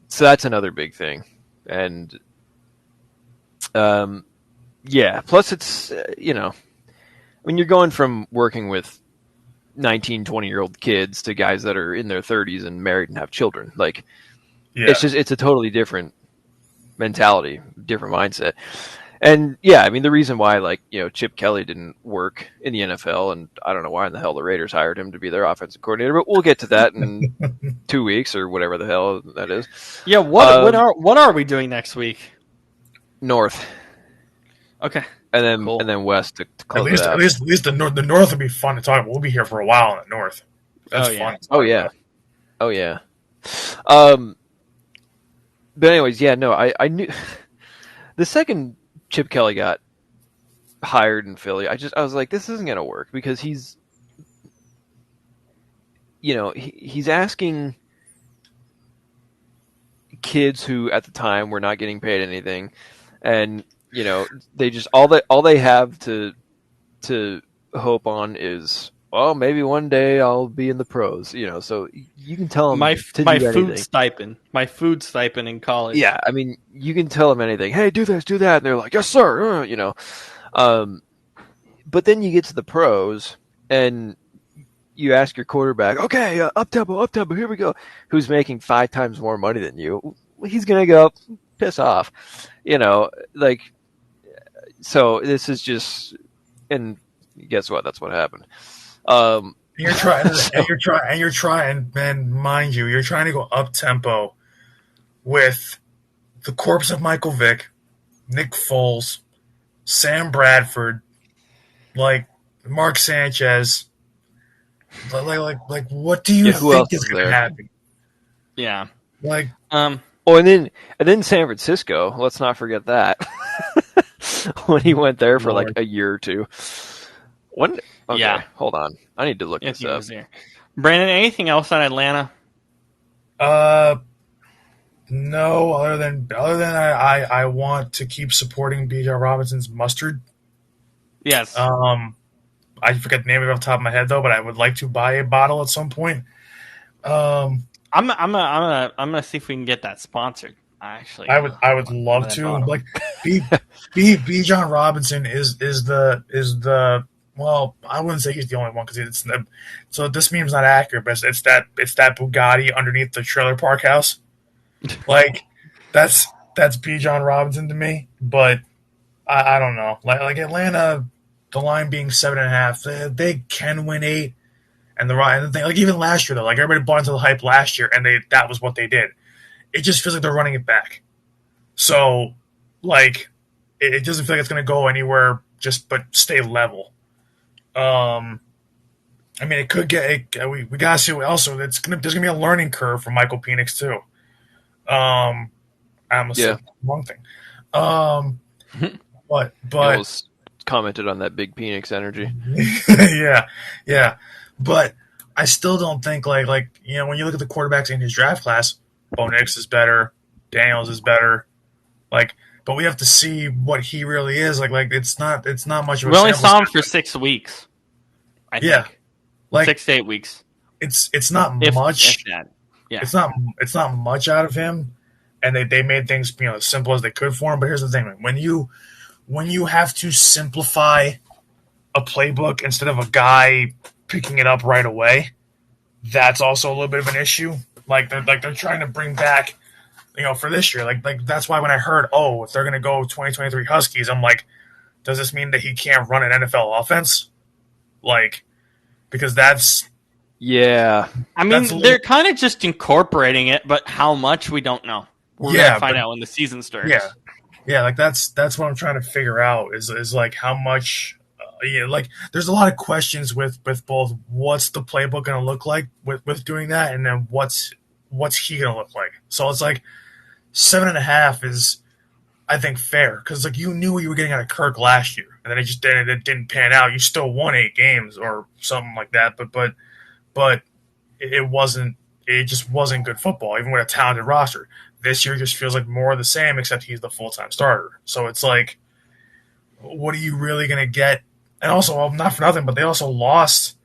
so that's another big thing. And, plus it's, when you're going from working with 19, 20-year-old kids to guys that are in their 30s and married and have children, it's a totally different mentality, different mindset. And the reason why Chip Kelly didn't work in the NFL, and I don't know why in the hell the Raiders hired him to be their offensive coordinator, but we'll get to that in 2 weeks or whatever the hell that is. Yeah, what are we doing next week? North. Okay. And then west to close it out. At least the north will be fun to talk about. We'll be here for a while in the north. That's fun. Oh yeah. Oh yeah. But anyways, I knew the second Chip Kelly got hired in Philly, I was like, this isn't going to work because he's asking kids who at the time were not getting paid anything, and they just all they have to hope on is, well, maybe one day I'll be in the pros, so you can tell them my food stipend in college. Yeah, I mean, you can tell them anything. Hey, do this, do that, and they're like, yes, sir. But then you get to the pros, and you ask your quarterback, okay, up tempo, here we go. Who's making 5 times more money than you? He's gonna go piss off, So this is just, and guess what? That's what happened. You're trying, man, mind you, you're trying to go up tempo with the corpse of Michael Vick, Nick Foles, Sam Bradford, like Mark Sanchez. Like, what do you who think else is is going to there? happen? Yeah. Like, Oh, and then San Francisco. Let's not forget that when he went there for like Lord. a year or two. When? Okay, Yeah. hold on. I need to look If this he up. was there. Brandon, anything else on Atlanta? uh, no, other than I want to keep supporting Bijan Robinson's mustard. Yes. I forget the name of it off the top of my head though, but I would like to buy a bottle at some point. Um, I'm gonna see if we can get that sponsored. Actually, I would some love of that to bottle. like B John Robinson is the well, I wouldn't say he's the only one because so this meme's not accurate, but it's that Bugatti underneath the trailer park house. Like that's B John Robinson to me, but I don't know. Like Atlanta, the line being 7.5, they can win 8, and the thing, like even last year though, like everybody bought into the hype last year, and that was what they did. It just feels like they're running it back. So, like, it doesn't feel like it's going to go anywhere, just but stay level. I mean, it could get. We gotta see what else. So there's gonna be a learning curve for Michael Penix too. I almost Yeah, said the wrong thing. Um, but Jules commented on that big Phoenix energy. yeah, yeah. But I still don't think like when you look at the quarterbacks in his draft class, Bo Nix is better, Daniels is better. Like, but we have to see what he really is. Like it's not much of a We only sample saw him size. for 6 weeks. I Yeah, think like 6 to 8 weeks, it's not if much. that. Yeah. It's not much out of him, and they made things as simple as they could for him. But here's the thing: when you have to simplify a playbook instead of a guy picking it up right away, that's also a little bit of an issue. They're trying to bring back, for this year. Like that's why when I heard, if they're gonna go 2023 Huskies, I'm like, does this mean that he can't run an NFL offense? Like, because Yeah, I that's a mean, little, they're kind of just incorporating it, but how much we don't know. We're gonna yeah, find but out when the season starts. yeah, yeah. Like that's what I'm trying to figure out is like how much. Yeah, like there's a lot of questions with both. What's the playbook gonna look like with doing that, and then what's he gonna look like? So it's like 7.5 is, I think, fair because like you knew what you were getting out of Kirk last year, and then it didn't pan out. You still won 8 games or something like that, but it wasn't. It just wasn't good football, even with a talented roster. This year just feels like more of the same, except he's the full time starter. So it's like, what are you really gonna get? And also, well, not for nothing, but they also lost.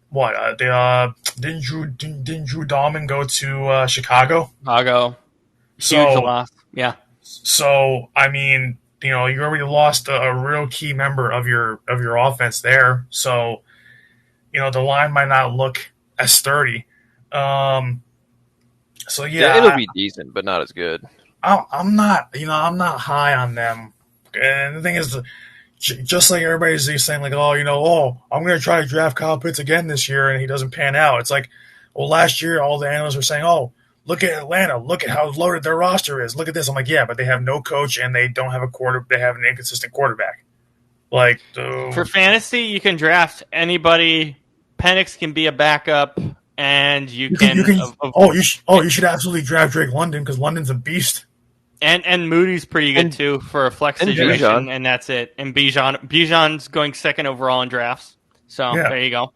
What? They didn't Drew Dahlman go to Chicago? Chicago, huge So loss. Yeah. I mean, you already lost a real key member of your offense there. So the line might not look as sturdy. Um, so yeah, it'll yeah, be decent, but not as good. I'm not high on them. And the thing is, just like everybody's saying, like, I'm going to try to draft Kyle Pitts again this year, and he doesn't pan out. It's like, well, last year all the analysts were saying, look at Atlanta, look at how loaded their roster is. Look at this. I'm like, yeah, but they have no coach and they don't have they have an inconsistent quarterback. Like, For fantasy, you can draft anybody. Penix can be a backup, and you can you should absolutely draft Drake London because London's a beast. and Moody's pretty good too for a flex and situation, Bijan. and that's it. And Bijan's going second overall in drafts, so Yeah. there you go.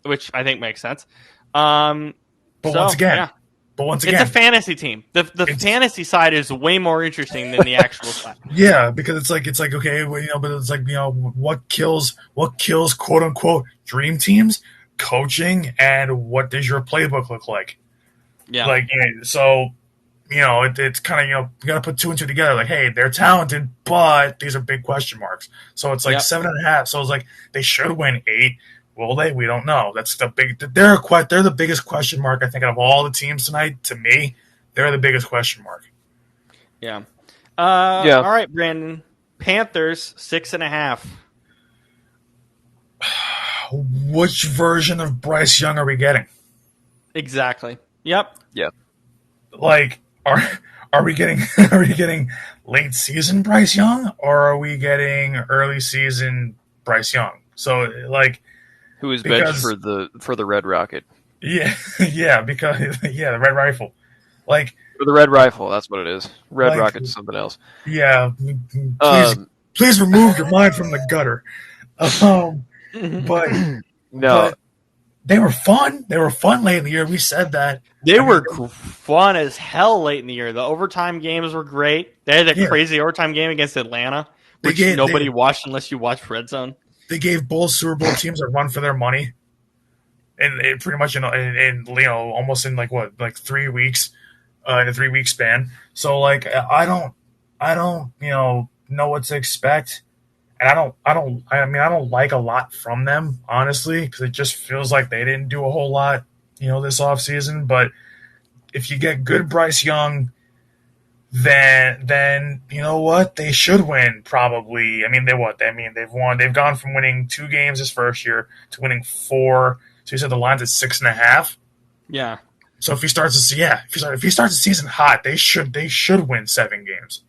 Which I think makes sense. But once again, it's a fantasy team. The fantasy side is way more interesting than the actual side. Yeah, because it's like okay, well, but it's like what kills quote unquote dream teams? Coaching and what does your playbook look like? Yeah, Like so, it's kind of you got to put 2 and 2 together. Like, hey, they're talented, but these are big question marks. So it's like 7.5. So it's like they should win 8. Will they? We don't know. That's the big. They're the biggest question mark I think of all the teams tonight. To me, they're the biggest question mark. yeah. Yeah. All right, Brandon. Panthers 6.5. Which version of Bryce Young are we getting? Exactly. Yep. Yeah. Like, Are we getting are we getting late season Bryce Young, or are we getting early season Bryce Young? So like Who was benched because for the Red Rocket? yeah yeah because yeah the Red Rifle like For the Red Rifle, that's what it is. Red like Rocket's something else. yeah please Um, please remove your mind from the gutter. Um, but no, but they were fun. They were fun late in the year. We said that. They I mean, were fun as hell late in the year. The overtime games were great. They had a yeah, crazy overtime game against Atlanta, they which gave nobody watched unless you watched Red Zone. they gave both Super Bowl teams a run for their money, and it pretty much in almost in like 3 weeks, in a 3 week span. So like I don't know what to expect, and I don't like a lot from them honestly because it just feels like they didn't do a whole lot this offseason. But if you get good Bryce Young, then you know what, they should win probably. I mean they've won. They've gone from winning 2 games this first year to winning 4. So you said the line's at 6.5. Yeah. So if he starts the season hot, they should win 7 games.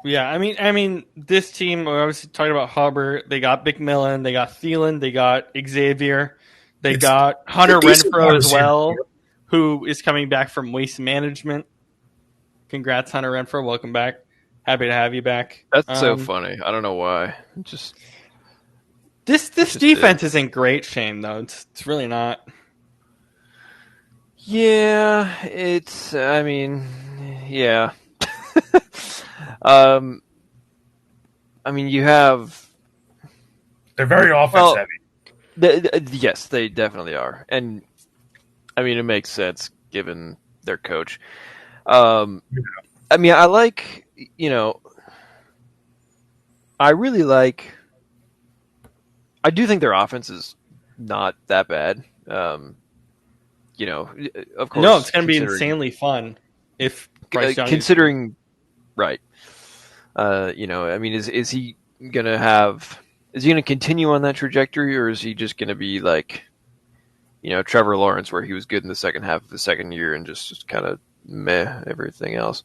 Yeah, I mean, this team. We're obviously talking about Hubbard. They got McMillan. They got Thielen. They got Xavier. They It's got Hunter a decent Renfro wide as receiver well, core. who is coming back from Waste Management. Congrats, Hunter Renfro. Welcome back. Happy to have you back. that's so funny. I don't know why. This just defense isn't great, Shane. Though it's really not. Yeah, it's. I mean, yeah. um, I mean, you have. They're very offense Well, heavy. yes, they definitely are, and I mean, it makes sense given their coach. I mean, I like. I really like. I do think their offense is not that bad. Of course, No, it's going to be considering- insanely fun if Bryce Young considering right. I mean, is he gonna have? Is he gonna continue on that trajectory, or is he just gonna be like, Trevor Lawrence, where he was good in the second half of the second year and just kind of meh everything else?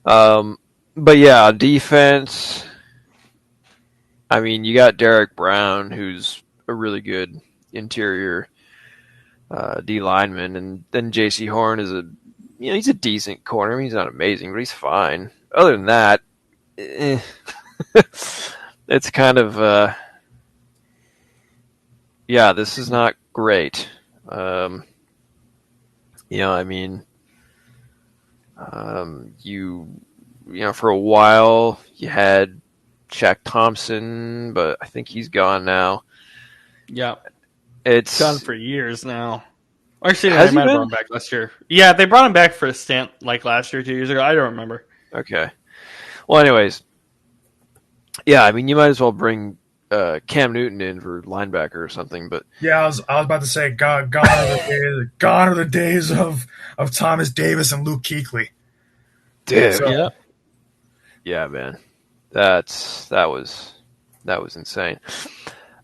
But yeah, defense. I mean, you got Derek Brown, who's a really good interior D lineman, and then J.C. Horn is he's a decent corner. I mean, he's not amazing, but he's fine. Other than that, it's kind of this is not great. I mean, for a while you had Shaq Thompson, but I think he's gone now. Yeah, It's gone for years now. Actually, Has they he might have been? brought him back last year. Yeah, they brought him back for a stint like last year, 2 years ago. I don't remember. okay. Well, anyways, yeah. I mean, you might as well bring Cam Newton in for linebacker or something. But Yeah, I was about to say, gone are the days of Thomas Davis and Luke Kuechly. dude, So, yeah, man, that was insane.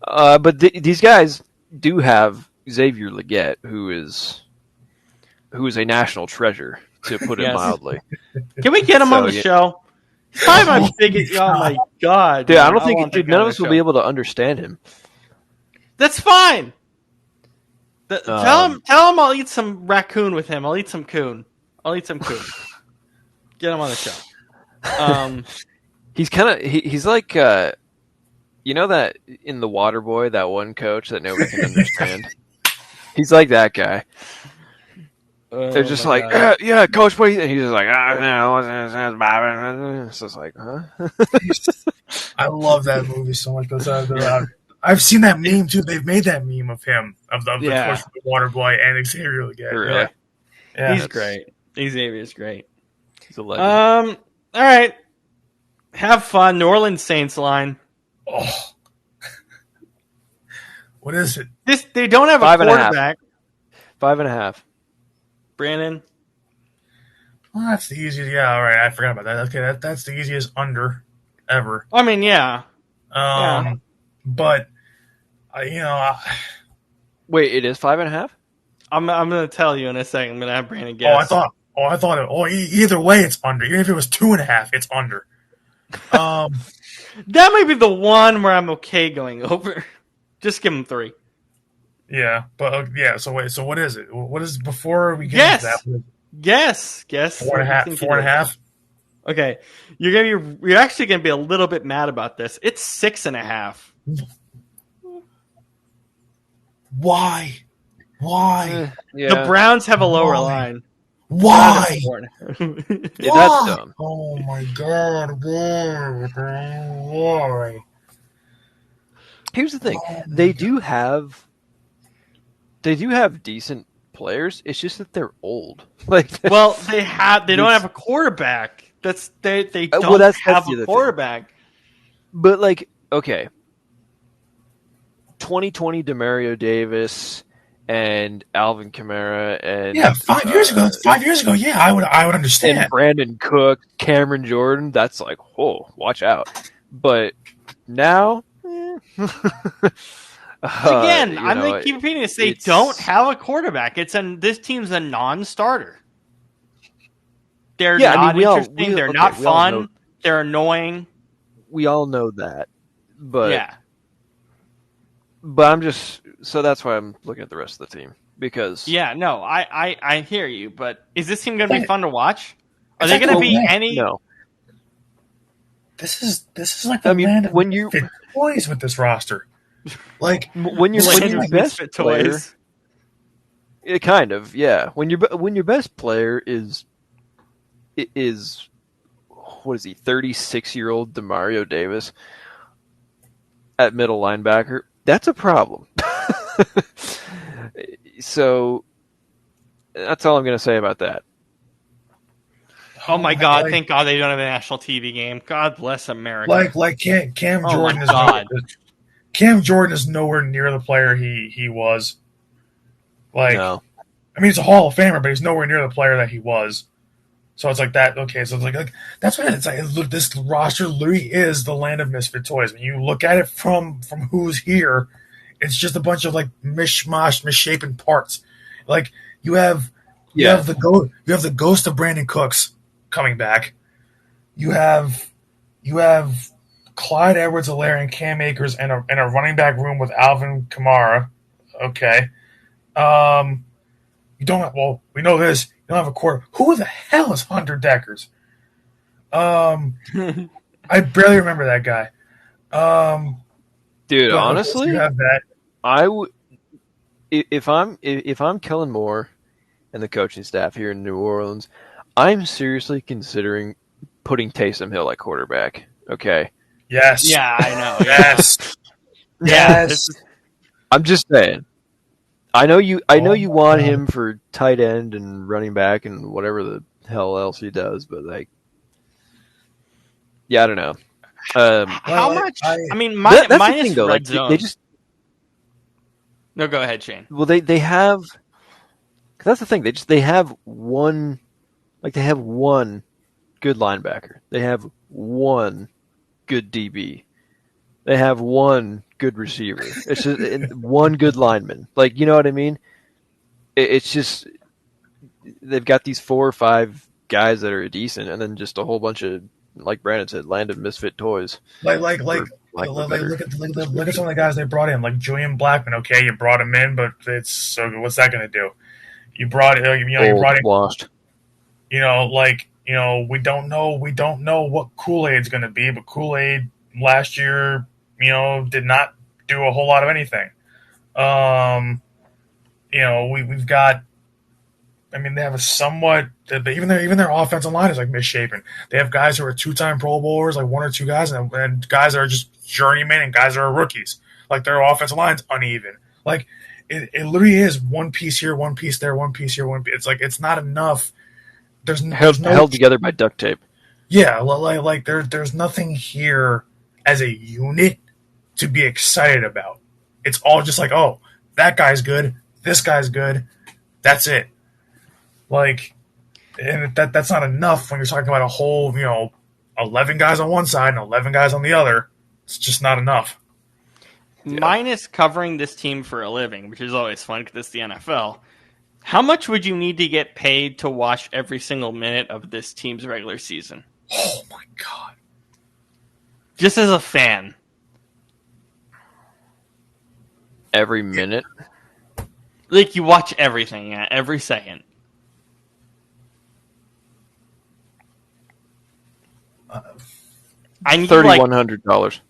But these guys do have Xavier Legette, who is a national treasure, to put it Yes. mildly. Can we get him on the show? He's probably my biggest. Oh my god, Dude, man, I don't think want that guy none on of the us will show. be able to understand him. That's fine. Tell him I'll eat some raccoon with him. I'll eat some coon. Get him on the show. He's kind of he's like that in The Waterboy, that one coach that nobody can understand. He's like that guy. They're just like, yeah, coach, what do you think? He's just like, it's just like, huh? I love that movie so much. I've seen that meme too. They've made that meme of him, of the coach from the Waterboy and Xavier Legette. Really? Yeah. He's great. Xavier's great. He's a legend. All right. Have fun. New Orleans Saints line. Oh. What is it? They don't have a 5.5. quarterback. 5.5. Brandon. Well, that's the easiest. Yeah, all right. I forgot about that. Okay, that's the easiest under ever. I mean, yeah. But Wait, it is 5.5? I'm going to tell you in a second. I'm going to have Brandon guess. Oh, I thought either way it's under. Even if it was 2.5, it's under. That might be the one where I'm okay going over. Just give him 3. Yeah, but yeah. So wait. So what is it? What is before we get into that? Guess. 4.5. 4.5. Okay, you're actually gonna be a little bit mad about this. It's 6.5. Why? Yeah. The Browns have a lower line. Why? Yeah, that's dumb. Oh my god! Why? Here's the thing: Oh they do have decent players. It's just that they're old. Like, Well, they don't have a quarterback. They don't that's have the a other quarterback. but like, okay, 2020 Demario Davis and Alvin Kamara and Yeah, 5 years ago. 5 years ago. Yeah, I would understand. and Brandon Cook, Cameron Jordan. That's like, whoa, watch out. But now, Again, I'm going to keep repeating this. They don't have a quarterback. This team's a non-starter. They're not interesting. They're not fun. They're annoying. We all know that. But yeah. But I'm just so that's why I'm looking at the rest of the team because I hear you. But is this team going to be fun to watch? Are It's they like going to the be whole- any? no. This is like the land of misfit toys with this roster. Like When your best misfit player, toys. it kind of when your best player is what is he 36-year-old Demario Davis at middle linebacker, that's a problem. So that's all I'm going to say about that. Oh my God! Thank God they don't have a national TV game. God bless America. Like Cam Oh Jordan my is God. Cam Jordan is nowhere near the player he was. Like, No. I mean, he's a Hall of Famer, but he's nowhere near the player that he was. So it's like that. Okay, so it's like that's what it's like. Look, this roster literally is the land of misfit toys. When you look at it from who's here, it's just a bunch of like mishmash, misshapen parts. Like you have the ghost of Brandon Cooks coming back. You have Clyde Edwards-Helaire and Cam Akers and a running back room with Alvin Kamara. Okay. You don't have, well, we know this. You don't have a quarter. Who the hell is Hunter Deckers? I barely remember that guy. Dude, honestly, you have that. I would if I'm Kellen Moore and the coaching staff here in New Orleans, I'm seriously considering putting Taysom Hill at quarterback. Okay. Yes. Yeah, I know. Yes. Yes. I'm just saying. I know you want him for tight end and running back and whatever the hell else he does, but like, yeah, I don't know. How much? I mean, that's minus the thing, though. red Like, zone. they just No, go ahead, Shane. well, they have. Cause that's the thing. They have one good linebacker. They have one good DB. They have one good receiver. It's just one good lineman. Like, you know what I mean? It's just they've got these 4 or 5 guys that are decent, and then just a whole bunch of, like Brandon said, land of misfit toys. Look at some of the guys they brought in, like Julian Blackman. Okay, you brought him in, but it's so what's that going to do? You brought in washed. we don't know what Kool-Aid's going to be, but Kool-Aid last year, did not do a whole lot of anything. We've got. I mean, they have a somewhat, even their offensive line is like misshapen. They have guys who are 2-time Pro Bowlers, like 1 or 2 guys, and guys that are just journeymen and guys that are rookies. Like their offensive line's uneven. Like it literally is one piece here, one piece there, one piece here, one piece. It's like it's not enough. There's no held together by duct tape. Yeah, like there's nothing here as a unit to be excited about. It's all just like, oh, that guy's good, this guy's good, that's it. Like, and that's not enough when you're talking about a whole, 11 guys on one side and 11 guys on the other. It's just not enough. Minus covering this team for a living, which is always fun because it's the NFL. How much would you need to get paid to watch every single minute of this team's regular season? Oh my God. Just as a fan. Every minute? Like, you watch everything, every second. I need $3,100.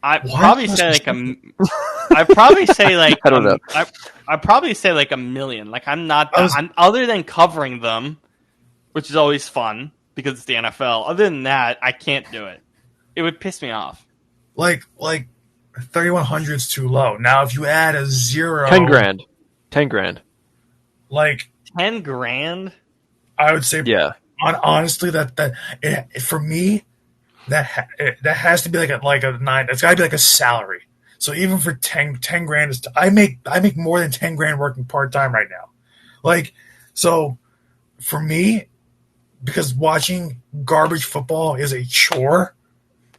I'd probably say like I'd probably say like I don't know. I'd probably say like $1 million. Like I'm not I'm, other than covering them, which is always fun because it's the NFL. Other than that, I can't do it. It would piss me off. Like 3,100 is too low. Now if you add a zero, 10 grand. 10 grand. Like 10 grand. I would say, yeah. Honestly, for me, that has to be like a 9. It's got to be like a salary. So even for 10 grand, I make more than 10 grand working part time right now. Like, so for me, because watching garbage football is a chore.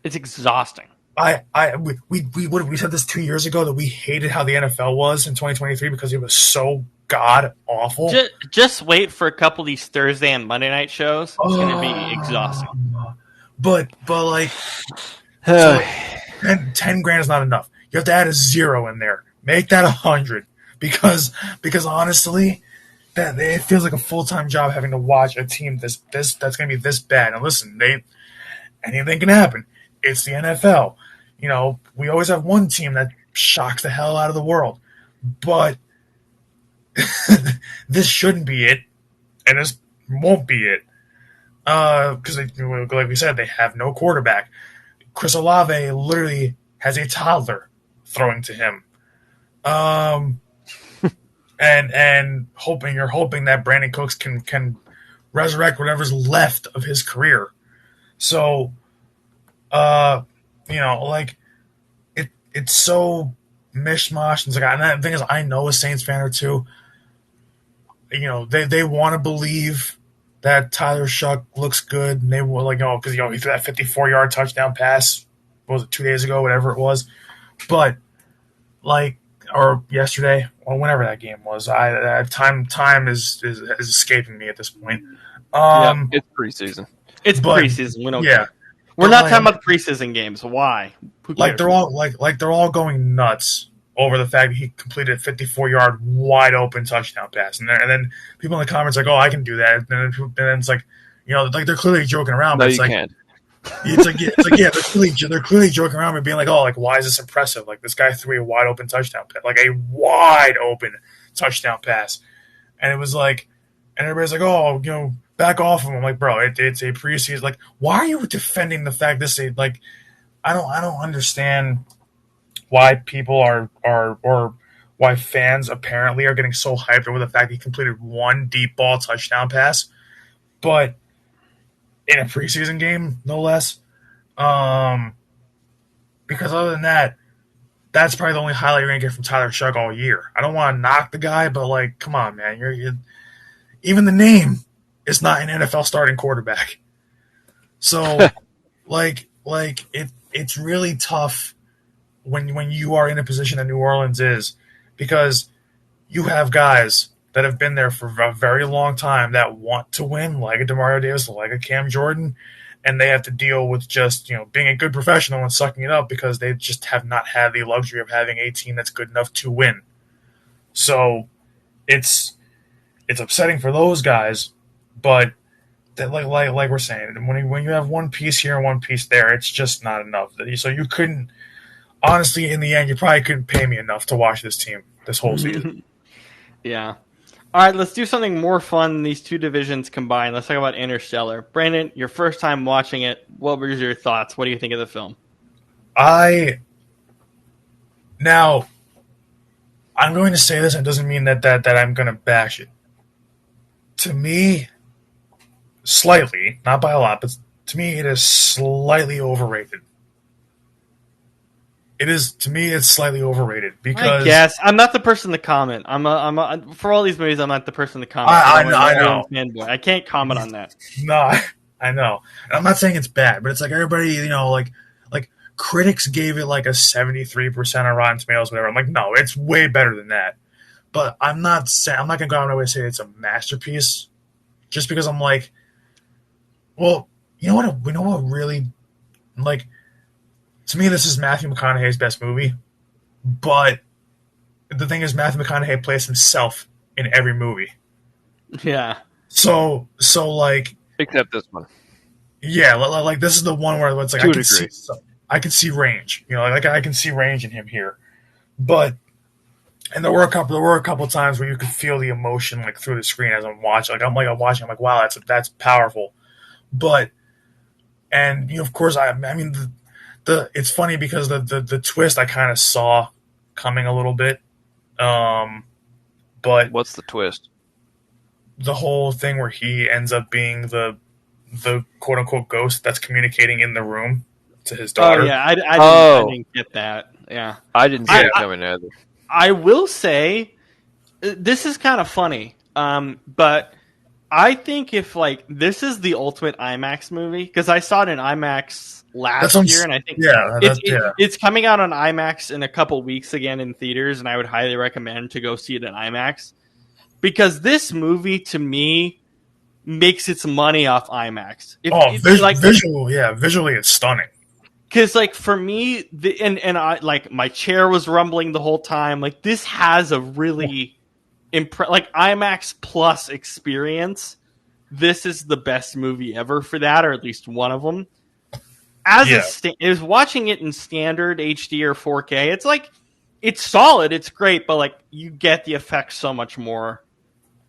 It's exhausting. We said this 2 years ago that we hated how the NFL was in 2023 because it was so god awful. Just wait for a couple of these Thursday and Monday night shows. It's going to be exhausting. But like, so 10 grand is not enough. You have to add a zero in there. Make that 100 because honestly, that it feels like a full-time job having to watch a team that's going to be this bad. And listen, anything can happen. It's the NFL. You know, we always have one team that shocks the hell out of the world, but this shouldn't be it, and this won't be it. Because, like we said, they have no quarterback. Chris Olave literally has a toddler throwing to him. And you're hoping that Brandon Cooks can resurrect whatever's left of his career. So, like it's so mishmash. And the thing is, I know a Saints fan or two. You know, they want to believe that Tyler Shuck looks good, and they were like, because he threw that 54-yard touchdown pass. What was it, 2 days ago, whatever it was, but like, or yesterday, or whenever that game was. Time is escaping me at this point. It's preseason. It's preseason. We don't care. We're But not talking about preseason games. Why? Like they're all going nuts over the fact that he completed a 54-yard wide open touchdown pass, and then people in the comments like, "Oh, I can do that," and then it's like, like they're clearly joking around. No, but it's you like, can't. they're clearly joking around and being like, "Oh, like why is this impressive? Like this guy threw a wide open touchdown pass, like a wide open touchdown pass," and it was like, and everybody's like, "Oh, back off of him." I'm like, bro, it's a preseason. Like, why are you defending the fact this is like? I don't understand why people are or why fans apparently are getting so hyped over the fact he completed one deep ball touchdown pass, but in a preseason game, no less. Because other than that, that's probably the only highlight you're gonna get from Tyler Shuck all year. I don't want to knock the guy, but like, come on, man, you're even the name is not an NFL starting quarterback. So, it's really tough when you are in a position that New Orleans is, because you have guys that have been there for a very long time that want to win, like a DeMario Davis, like a Cam Jordan, and they have to deal with just being a good professional and sucking it up because they just have not had the luxury of having a team that's good enough to win. So it's upsetting for those guys, but that, like we're saying, when you have one piece here and one piece there, it's just not enough. So you couldn't, honestly, in the end, you probably couldn't pay me enough to watch this team this whole season. Yeah. All right, let's do something more fun than these two divisions combined. Let's talk about Interstellar. Brandon, your first time watching it, what were your thoughts? What do you think of the film? I'm going to say this, and it doesn't mean that I'm going to bash it. To me, slightly, not by a lot, but to me, it is slightly overrated. To me, it's slightly overrated because. I guess I'm not the person to comment. For all these movies, I'm not the person to comment. I know. Fanboy. I can't comment on that. No, I know. I'm not saying it's bad, but it's like everybody, like critics gave it like a 73% on Rotten Tomatoes, whatever. I'm like, no, it's way better than that. but I'm not gonna go out of my way to say it's a masterpiece, just because I'm like, well, you know what? We know what really like to me. This is Matthew McConaughey's best movie, but the thing is, Matthew McConaughey plays himself in every movie. Yeah. So like, Except this one. yeah, like this is the one where it's like To a degree. I can see range. You know, like I can see range in him here, but. And there were a couple times where you could feel the emotion like through the screen as I'm watching. I'm watching. I'm like, wow, that's powerful. But and you know, of course, I mean the it's funny because the twist I kind of saw coming a little bit. But What's the twist? the whole thing where he ends up being the quote unquote ghost that's communicating in the room to his daughter. Oh yeah, I didn't get that. Yeah, I didn't see it coming either. I will say this is kind of funny, but I think if like this is the ultimate IMAX movie because I saw it in IMAX last year, and I think it's coming out on IMAX in a couple weeks again in theaters, and I would highly recommend to go see it in IMAX because this movie to me makes its money off IMAX. Visually it's stunning. Because, like, for me, and I like my chair was rumbling the whole time. Like, this has a really like IMAX Plus experience. This is the best movie ever for that, or at least one of them. It was watching it in standard HD or 4K. It's like it's solid, it's great, but like you get the effects so much more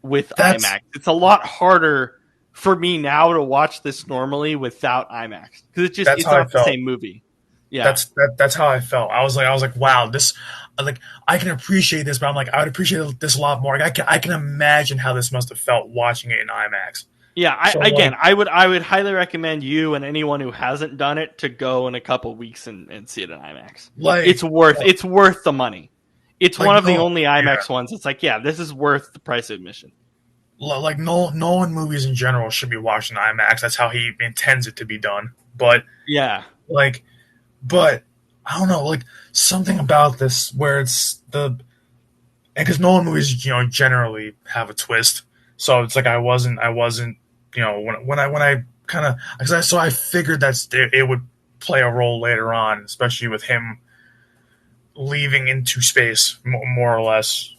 with IMAX. It's a lot harder for me now to watch this normally without IMAX because it's not the same movie. Yeah, that's how I felt. I was like, wow, this like I can appreciate this, but I'm like I would appreciate this a lot more. Like, I can imagine how this must have felt watching it in IMAX. Yeah, I would highly recommend you and anyone who hasn't done it to go in a couple weeks and see it in IMAX. Like it's worth the money. It's like, one of the only IMAX ones. It's like, yeah, this is worth the price of admission. Like Nolan movies in general should be watched in IMAX. That's how he intends it to be done. But yeah, but I don't know, like something about this where it's because Nolan movies, generally have a twist. So it's like I wasn't, when I kind of because I figured it would play a role later on, especially with him leaving into space more or less.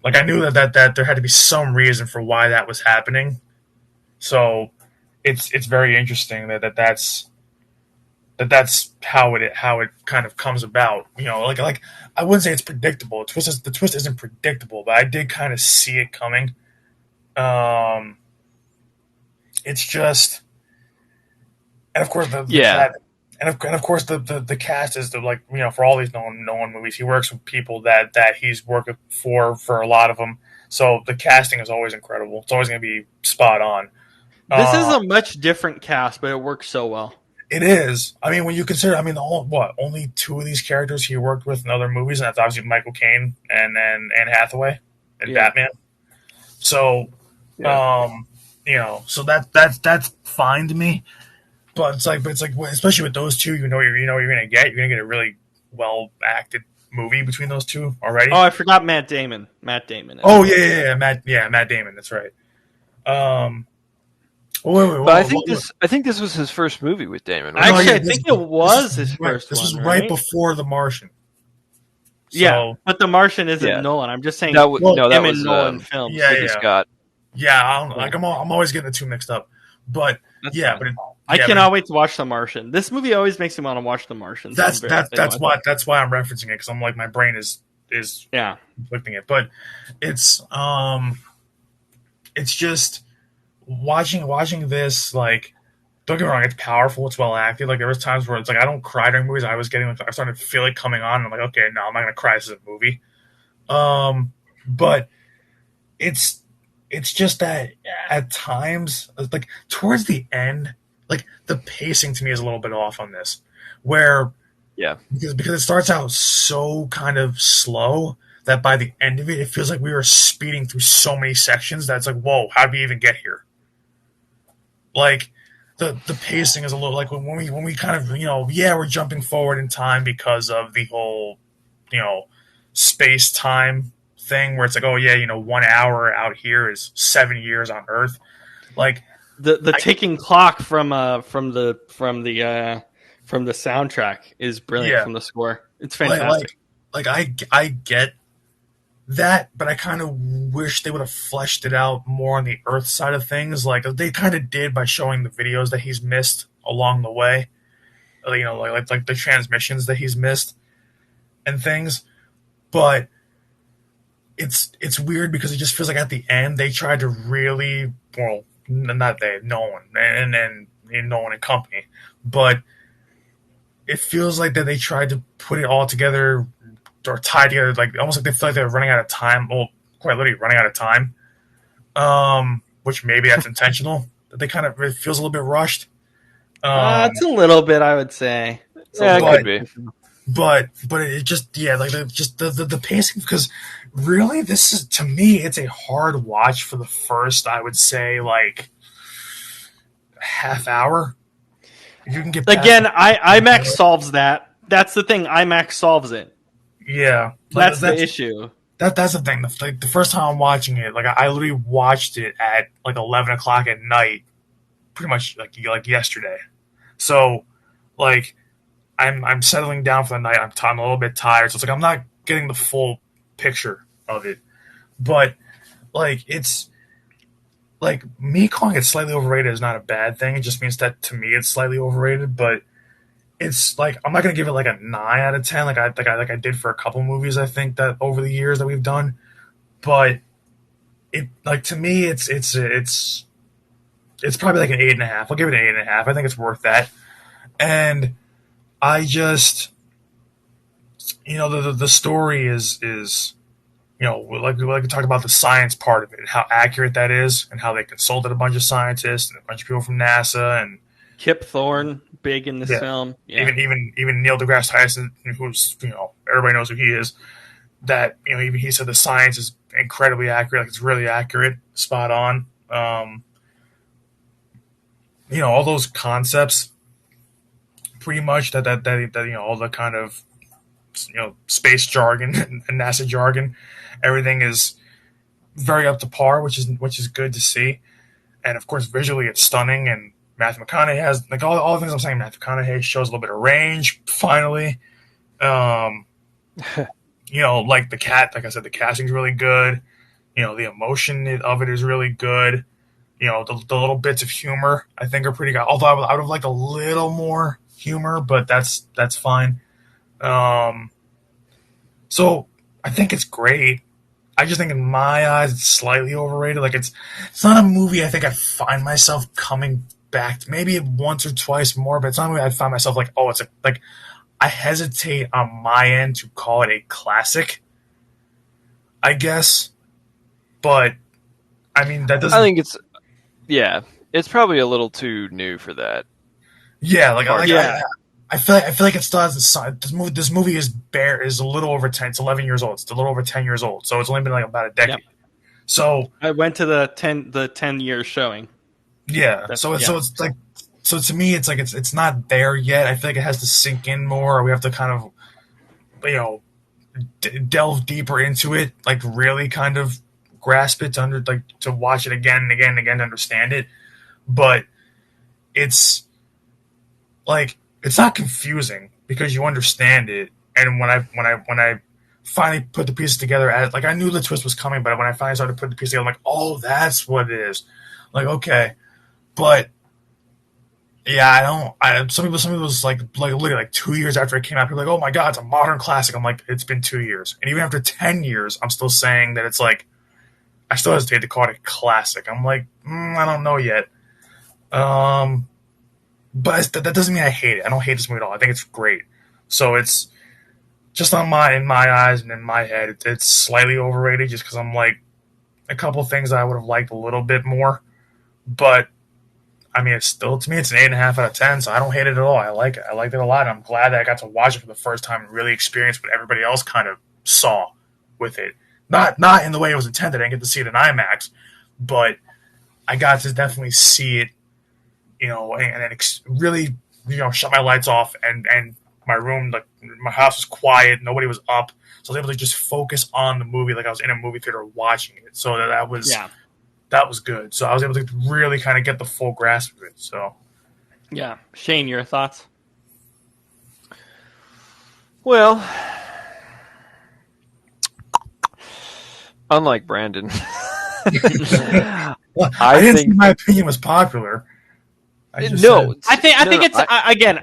Like I knew that there had to be some reason for why that was happening. So it's very interesting that's how it kind of comes about. Like I wouldn't say it's predictable. The twist isn't predictable, but I did kind of see it coming. It's just, and of course the cast is for all these Nolan movies, he works with people that he's worked for a lot of them. So the casting is always incredible. It's always going to be spot on. This is a much different cast, but it works so well. It is. I mean, when you consider, only two of these characters he worked with in other movies, and that's obviously Michael Caine and Anne Hathaway and Batman. So, so that's fine to me. But it's like, especially with those two, you're gonna get a really well acted movie between those two already. Oh, I forgot Matt Damon. Matt Damon. Oh yeah, Matt Damon. That's right. I think this was his first movie with Damon. Right? Actually, I think it was his first. This was right before The Martian. So, yeah, but The Martian isn't Nolan. I'm just saying. That was Nolan films. Yeah. Scott. Yeah, I'm always getting the two mixed up. But I cannot wait to watch The Martian. This movie always makes me want to watch The Martian. So that's why I'm referencing it, because I'm like, my brain is conflicting it. But it's just watching this, like, don't get me wrong, it's powerful, it's well acted. Like, there was times where it's like I don't cry during movies. I was getting I started to feel it coming on, and I'm like, okay, no, I'm not gonna cry. This is a movie. But it's just that at times, like towards the end, like the pacing to me is a little bit off on this, where because it starts out so kind of slow that by the end of it, it feels like we were speeding through so many sections that it's like, whoa, how did we even get here? Like the pacing is a little like when we kind of we're jumping forward in time because of the whole space time thing where it's like, oh yeah, 1 hour out here is 7 years on Earth. Like the ticking clock from the soundtrack is brilliant, yeah, from the score. It's like fantastic. I get that, but I kind of wish they would have fleshed it out more on the Earth side of things, like they kind of did by showing the videos that he's missed along the way. Like the transmissions that he's missed and things. But it's weird because it just feels like at the end they tried to really, well, not they, Nolan and Nolan and company, but it feels like that they tried to put it all together or tie together, like almost like they feel like they're running out of time. Well, quite literally running out of time. Which maybe that's intentional. That they kind of, it feels a little bit rushed. It's a little bit, I would say. Yeah, it could be. But it just, yeah, like the pacing, because really this is, to me, it's a hard watch for the first, I would say, like half hour. If you can get Again, IMAX solves that. That's the thing. IMAX solves it. Yeah, that's the issue. That's the thing. The first time I'm watching it, like I literally watched it at like 11 o'clock at night, pretty much like yesterday. So, like, I'm settling down for the night. I'm a little bit tired, so it's like I'm not getting the full picture of it. But like, it's like me calling it slightly overrated is not a bad thing. It just means that to me it's slightly overrated. But it's like I'm not gonna give it like a 9 out of 10, like I did for a couple movies I think that over the years that we've done. But it, like, to me it's probably like an 8.5. I'll give it an 8.5. I think it's worth that. And I just, the story is like we like to talk about the science part of it, and how accurate that is, and how they consulted a bunch of scientists and a bunch of people from NASA, and Kip Thorne, big in this film. Yeah. Even Neil deGrasse Tyson, who's, everybody knows who he is. That, even he said the science is incredibly accurate, like it's really accurate, spot on. All those concepts, pretty much that all the kind of space jargon and NASA jargon, everything is very up to par, which is good to see. And of course, visually it's stunning. And Matthew McConaughey has, like, all the things I'm saying. Matthew McConaughey shows a little bit of range finally. Like the cat, like I said, the casting's really good. The emotion of it is really good. The little bits of humor I think are pretty good. Although I would have liked a little more humor, but that's fine. So I think it's great. I just think in my eyes it's slightly overrated. Like it's not a movie I think I'd find myself coming back to, maybe once or twice more, but it's not a movie I'd find myself like, oh, like I hesitate on my end to call it a classic, I guess. But I mean, that doesn't, I think it's probably a little too new for that. Yeah, Yeah. I feel like it still hasn't. This movie is a little over 10. It's 11 years old. It's a little over 10 years old. So it's only been like about a decade. Yep. So I went to the 10 year showing. Yeah. So it's like, so to me it's like it's not there yet. I feel like it has to sink in more, or we have to kind of delve deeper into it, like really kind of grasp it to watch it again and again and again to understand it. But it's like, it's not confusing because you understand it. And when I finally put the pieces together, like I knew the twist was coming, but when I finally started putting the pieces together, I'm like, oh, that's what it is. Like, okay. But yeah, some people was like literally like 2 years after it came out, people were like, oh my God, it's a modern classic. I'm like, it's been 2 years. And even after 10 years, I'm still saying that it's like, I still hesitate to call it a classic. I'm like, I don't know yet. But that doesn't mean I hate it. I don't hate this movie at all. I think it's great. So it's just in my eyes and in my head, it's slightly overrated just because I'm like, a couple things I would have liked a little bit more. But I mean, it's still, to me, it's an 8.5 out of 10. So I don't hate it at all. I like it. I liked it a lot. And I'm glad that I got to watch it for the first time and really experience what everybody else kind of saw with it. Not in the way it was intended. I didn't get to see it in IMAX, but I got to definitely see it, and then really, shut my lights off and my room, like my house was quiet, nobody was up, so I was able to just focus on the movie like I was in a movie theater watching it. So that was good. So I was able to really kind of get the full grasp of it. So Yeah. Shane, your thoughts? Well, unlike Brandon, well, I didn't think my opinion was popular. I think it's again.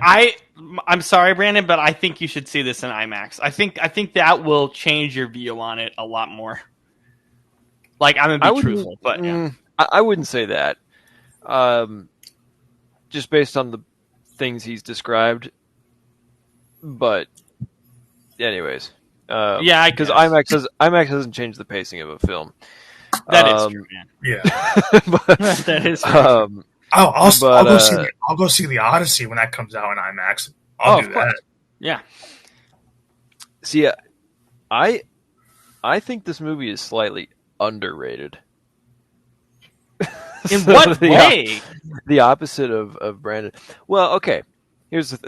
I'm sorry, Brandon, but I think you should see this in IMAX. I think that will change your view on it a lot more. Like, I'm gonna be truthful, but yeah. I wouldn't say that. Just based on the things he's described, but anyways, yeah, because IMAX doesn't change the pacing of a film. That is true, man. Yeah, but, that is true. I'll go see the Odyssey when that comes out in IMAX. I'll do that. Yeah. See, I think this movie is slightly underrated. In what way? The opposite of Brandon. Well, okay.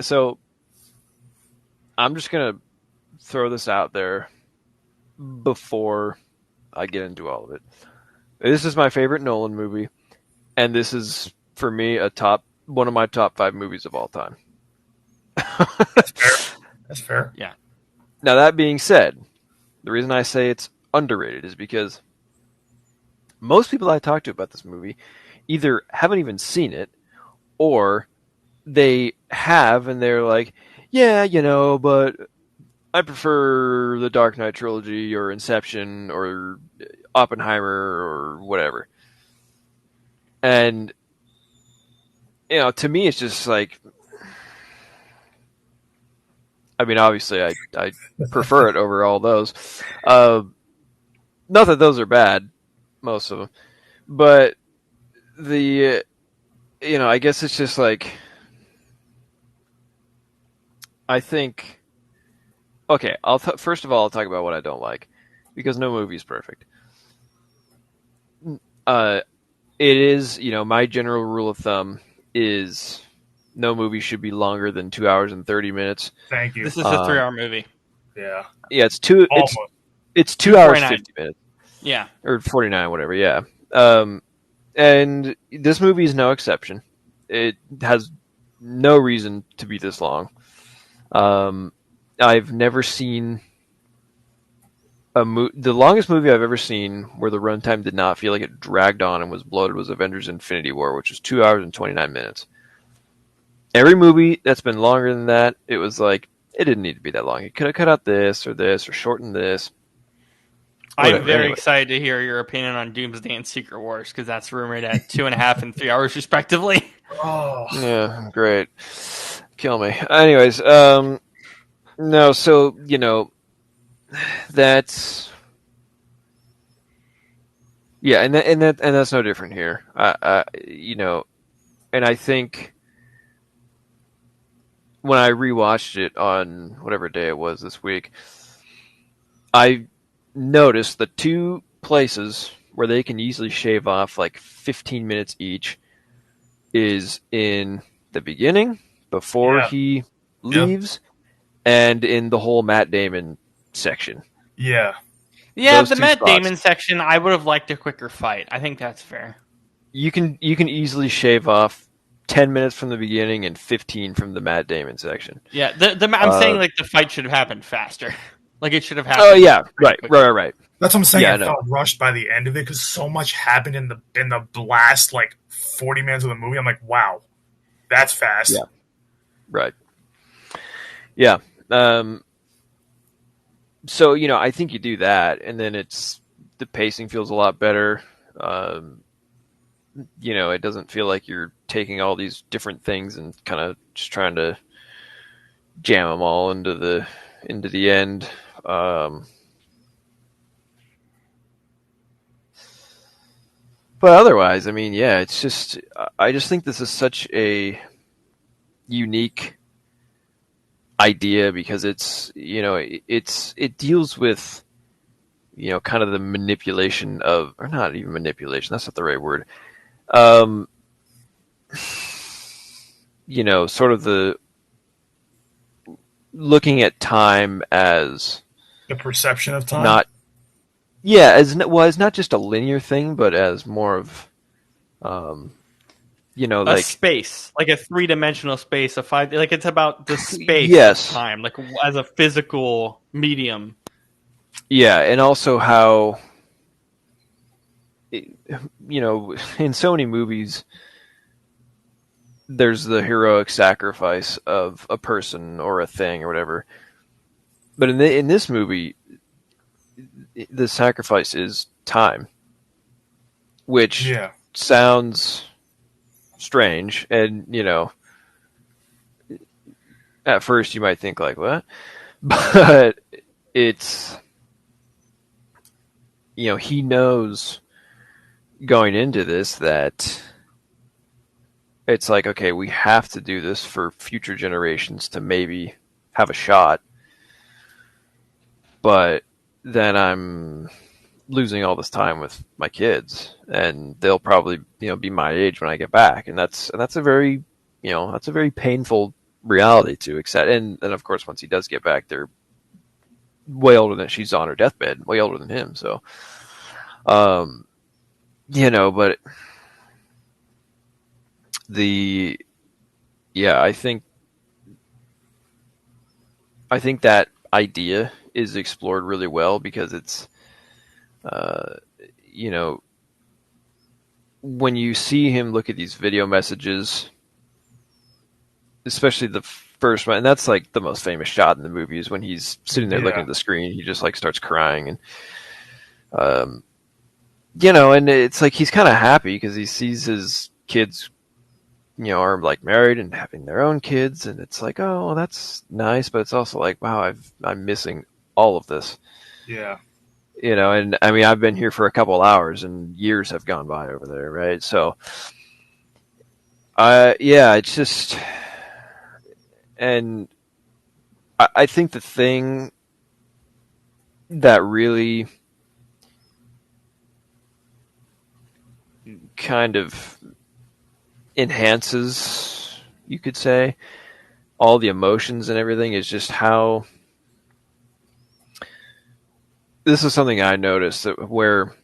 So I'm just gonna throw this out there before I get into all of it. This is my favorite Nolan movie, and this is, for me, one of my top 5 movies of all time. That's fair. Yeah. Now, that being said, the reason I say it's underrated is because most people I talk to about this movie either haven't even seen it, or they have and they're like, yeah, but I prefer the Dark Knight trilogy or Inception or Oppenheimer or whatever. And, to me, it's just like, I mean, obviously, I prefer it over all those. Not that those are bad, most of them, but I guess it's just like, I think, okay, first of all, I'll talk about what I don't like, because no movie is perfect. It is, my general rule of thumb is no movie should be longer than 2 hours and 30 minutes. Thank you. This is a 3-hour movie. Yeah. Yeah, it's 2 hours 50 minutes. Yeah. Or 49, whatever, yeah. And this movie is no exception. It has no reason to be this long. I've never seen the longest movie I've ever seen where the runtime did not feel like it dragged on and was bloated was Avengers Infinity War, which was 2 hours and 29 minutes. Every movie that's been longer than that, it was like, it didn't need to be that long. You could have cut out this or shortened this. Whatever. I'm very excited to hear your opinion on Doomsday and Secret Wars, because that's rumored at 2.5 and 3 hours respectively. Oh. Yeah, great. Kill me. Anyways, no, so, that's, yeah, and that's no different here. And I think when I rewatched it on whatever day it was this week, I noticed the 2 places where they can easily shave off like 15 minutes each is in the beginning, before he leaves, and in the whole Matt Damon section. Yeah. Yeah, Those the 2 Matt spots. Damon section, I would have liked a quicker fight. I think that's fair. You can easily shave off 10 minutes from the beginning and 15 from the Matt Damon section. Yeah, I'm saying like the fight should have happened faster. Like it should have happened. Oh yeah, right. That's what I'm saying. Yeah, I felt rushed by the end of it because so much happened in the last like 40 minutes of the movie. I'm like, wow, that's fast. Yeah. Right. Yeah. So, I think you do that, and then the pacing feels a lot better. It doesn't feel like you're taking all these different things and kind of just trying to jam them all into the end. But otherwise, I mean, yeah, it's just, I just think this is such a unique idea because it's, it deals with, kind of the manipulation of, or not even manipulation, that's not the right word. Sort of looking at time as The perception of time. not, yeah, as not just a linear thing, but as more of, A like, space, like a 3-dimensional space, like it's about the space yes, of time, like as a physical medium. yeah, and also how, in so many movies, there's the heroic sacrifice of a person or a thing or whatever. But in this movie, the sacrifice is time, which Yeah. sounds strange, and at first you might think like, what? But it's, he knows going into this that it's like, okay, we have to do this for future generations to maybe have a shot. But then I'm losing all this time with my kids, and they'll probably be my age when I get back, and that's a very that's a very painful reality to accept. And of course, once he does get back, they're way older than she's on her deathbed, way older than him. So, but I think that idea is explored really well because it's, when you see him look at these video messages, especially the first one, and that's like the most famous shot in the movie is when he's sitting there looking at the screen, he just like starts crying, and and it's like he's kind of happy because he sees his kids are like married and having their own kids, and it's like, oh, well, that's nice, but it's also like, wow, I'm missing all of this. Yeah. And I mean, I've been here for a couple hours and years have gone by over there, right? So, it's just, and I think the thing that really kind of enhances, you could say, all the emotions and everything is just how, this is something I noticed that where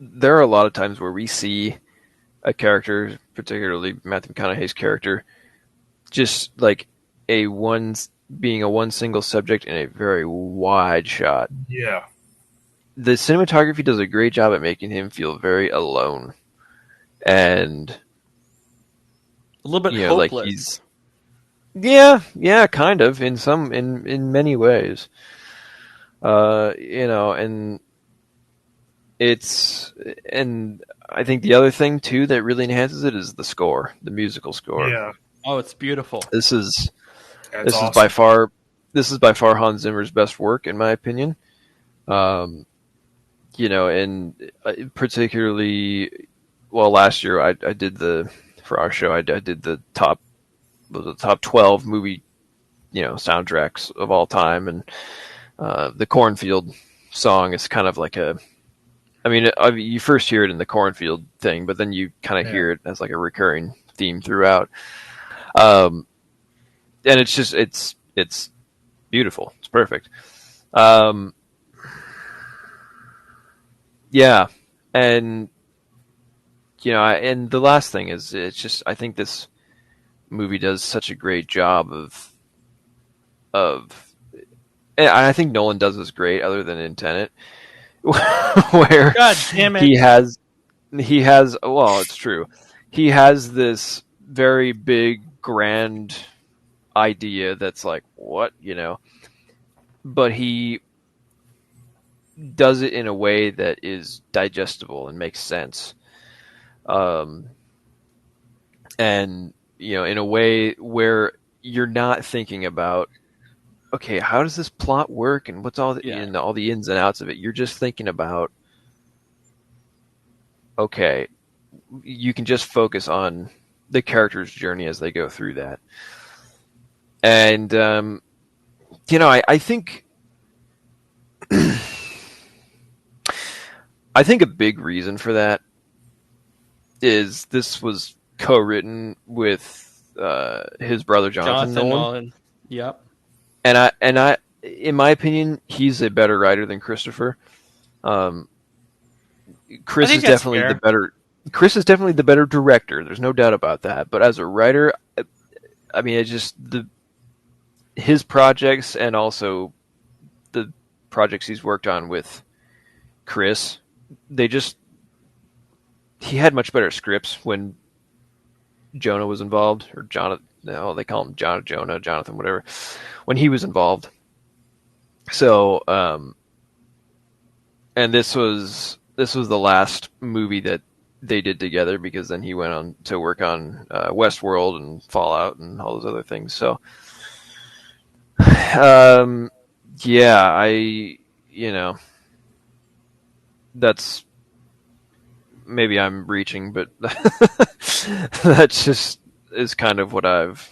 there are a lot of times where we see a character, particularly Matthew McConaughey's character, just like being a one single subject in a very wide shot. Yeah. The cinematography does a great job at making him feel very alone. And a little bit hopeless. Like he's, yeah, kind of in many ways. And I think the other thing too that really enhances it is the score, the musical score. Yeah. Oh, it's beautiful. This is awesome. by far Hans Zimmer's best work, in my opinion. And particularly, well, last year I did for our show I did the top 12 movie soundtracks of all time, and the Cornfield song is kind of like you first hear it in the Cornfield thing, but then you kind of hear it as like a recurring theme throughout. And it's just, it's beautiful. It's perfect. Yeah. And, and the last thing is, it's just, I think this movie does such a great job and I think Nolan does this great other than in Tenet, where God damn it. he has, well, it's true. He has this very big, grand idea that's like, what, but he does it in a way that is digestible and makes sense. And, in a way where you're not thinking about, okay, how does this plot work and what's all the ins and outs of it? You're just thinking about, okay, you can just focus on the character's journey as they go through that. And, I think, I think a big reason for that is this was co-written with his brother Jonathan Nolan. Nolan. Yep. And I, in my opinion, he's a better writer than Christopher. Chris is definitely fair. the better. Chris is definitely the better director. There's no doubt about that. But as a writer, I mean, it's just his projects and also the projects he's worked on with Chris. He had much better scripts when Jonah was involved, or Jonathan. No, they call him Jonathan, whatever. When he was involved. So, and this was the last movie that they did together, because then he went on to work on Westworld and Fallout and all those other things. So, yeah, that's, maybe I'm reaching, but that just is kind of what I've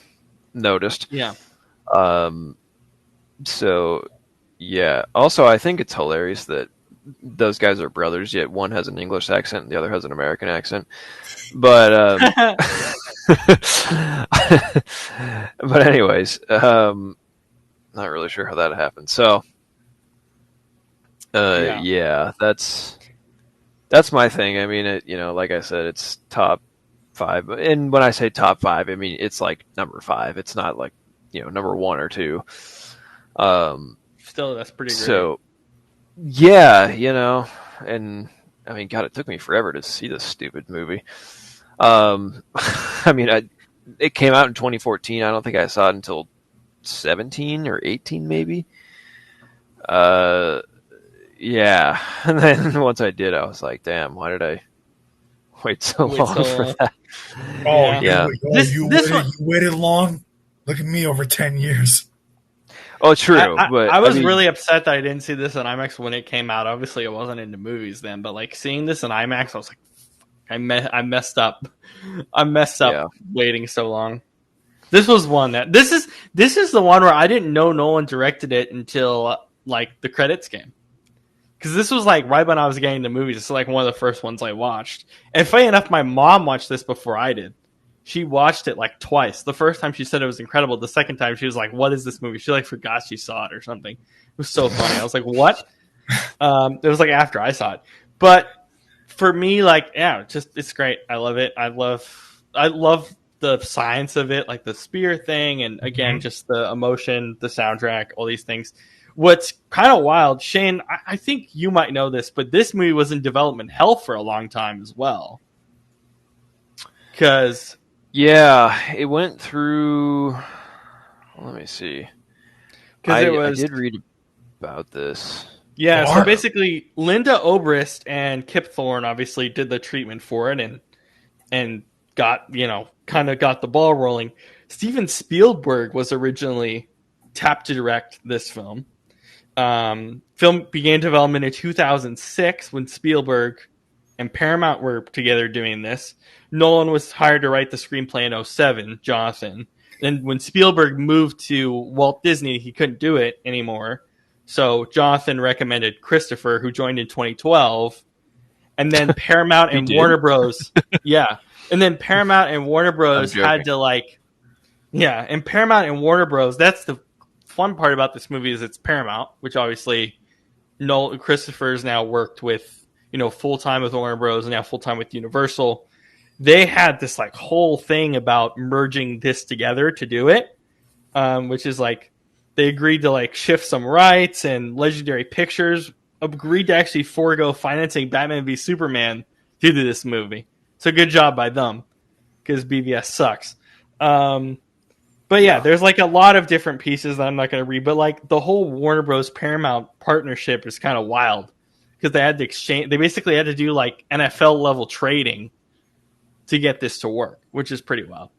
noticed. Yeah. So, yeah. Also, I think it's hilarious that those guys are brothers, yet one has an English accent and the other has an American accent. But, but anyways, not really sure how that happened. So, yeah, that's my thing. I mean, like I said, it's top 5. And when I say top 5, I mean, it's like number 5. It's not like, number 1 or 2. Still, that's pretty great. So, yeah, and I mean, God, it took me forever to see this stupid movie. I mean, it came out in 2014. I don't think I saw it until 17 or 18, maybe. Yeah, and then once I did, I was like, "Damn, why did I wait so long for that?" Oh, yeah. You waited long. Look at me, over 10 years. Oh, true. But I was really upset that I didn't see this in IMAX when it came out. Obviously, I wasn't into movies then, but like seeing this in IMAX, I was like, I messed up. I messed up waiting so long. This was one that this is the one where I didn't know Nolan directed it until like the credits came. Because this was like right when I was getting the movies. It's like one of the first ones I watched. And funny enough, my mom watched this before I did. She watched it like twice. The first time she said it was incredible. The second time she was like, "What is this movie?" She like forgot she saw it or something. It was so funny. I was like, "What?" It was like after I saw it. But for me, like, yeah, it's great. I love it. I love the science of it, like the spear thing, and again, just the emotion, the soundtrack, all these things. What's kind of wild, Shane, I think you might know this, but this movie was in development hell for a long time as well. Because... yeah, it went through... Let me see. I did read about this. Yeah, so basically, Linda Obrist and Kip Thorne obviously did the treatment for it and got, kind of got the ball rolling. Steven Spielberg was originally tapped to direct this film. Film began development in 2006 when Spielberg and Paramount were together doing this. Nolan was hired to write the screenplay in 2007, Jonathan. And when Spielberg moved to Walt Disney, he couldn't do it anymore. So Jonathan recommended Christopher, who joined in 2012. And then Paramount and Warner Bros. Yeah. And then Paramount and Warner Bros. Had to and Paramount and Warner Bros. That's the fun part about this movie is it's Paramount, which obviously Christopher's now worked with, full time with Warner Bros. And now full time with Universal. They had this like whole thing about merging this together to do it, which is like they agreed to like shift some rights, and Legendary Pictures agreed to actually forego financing Batman v Superman due to this movie. So good job by them, because BVS sucks. But yeah, there's like a lot of different pieces that I'm not going to read, but like the whole Warner Bros. Paramount partnership is kind of wild because they had to exchange. They basically had to do like NFL level trading to get this to work, which is pretty wild.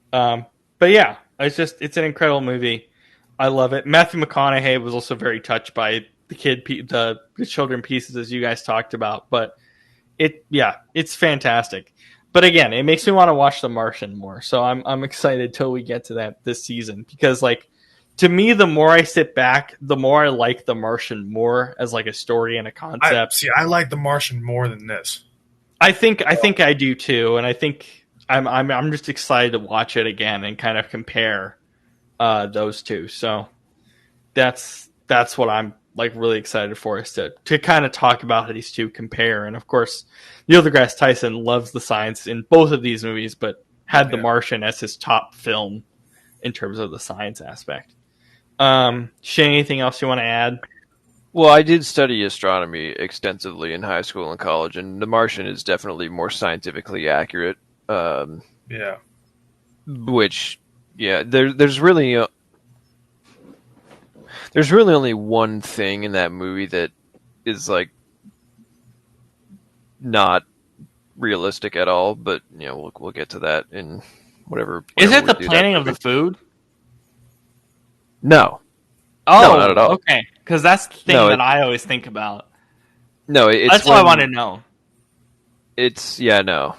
But yeah, it's an incredible movie. I love it. Matthew McConaughey was also very touched by the children pieces, as you guys talked about, but it's fantastic. But again, it makes me want to watch The Martian more. So I'm excited till we get to that this season, because like to me, the more I sit back, the more I like The Martian more as like a story and a concept. I like The Martian more than this. I think I do too, and I think I'm just excited to watch it again and kind of compare those two. So that's what I'm like really excited for, is to kind of talk about how these two compare. And of course, Neil deGrasse Tyson loves the science in both of these movies, but had The Martian as his top film in terms of the science aspect. Shane, anything else you want to add? Well, I did study astronomy extensively in high school and college, and The Martian is definitely more scientifically accurate. Which, there's really only one thing in that movie that is like not realistic at all. But we'll get to that in whatever. Is it the planning of the food? No. Oh, no, not at all. Okay, because that's the thing that I always think about. No, that's what I want to know. It's no.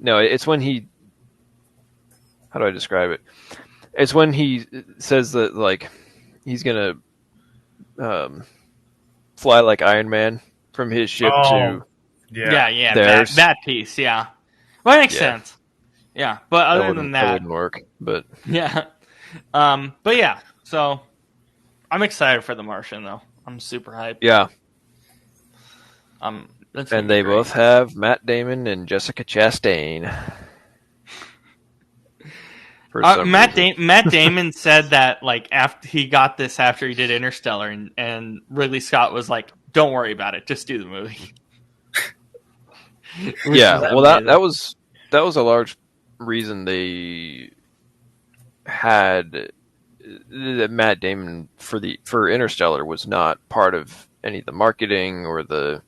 It's when he. How do I describe it? It's when he says that like he's gonna fly like Iron Man from his ship to theirs. That piece, yeah. Well, that makes sense. Yeah, but other than that wouldn't work. But yeah, but yeah. So I'm excited for The Martian, though. I'm super hyped. Yeah. And they both have Matt Damon and Jessica Chastain. Matt Damon said that like after he got this after he did Interstellar, and Ridley Scott was like, "Don't worry about it, just do the movie." Yeah, well that was a large reason they had Matt Damon for Interstellar was not part of any of the marketing or the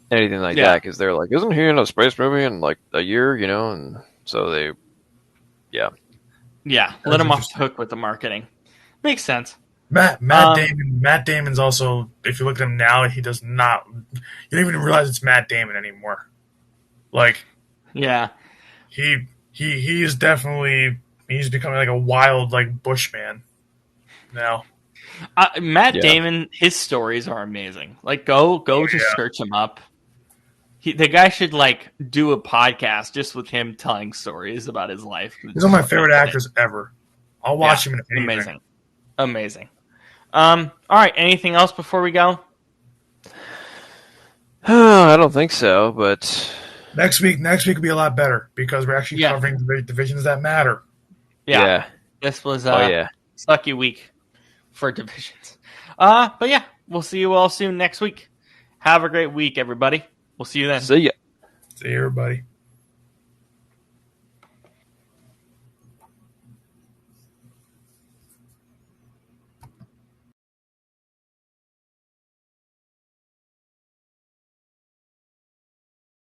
anything like that, because they're like, isn't he in a space movie in like a year, and so they let him off the hook with the marketing. Makes sense. Matt Damon's also, if you look at him now, he does not, you don't even realize it's Matt Damon anymore. Like, he is definitely, he's becoming like a wild like Bushman now. Matt Damon, his stories are amazing. Like, go just search him up. The guy should like do a podcast just with him telling stories about his life. He's one of my favorite actors ever. I'll watch him in anything. Amazing. All right. Anything else before we go? I don't think so. But next week will be a lot better because we're actually covering the divisions that matter. Yeah. This was a sucky week for divisions. But yeah, we'll see you all soon next week. Have a great week, everybody. We'll see you then. See ya. See you, everybody.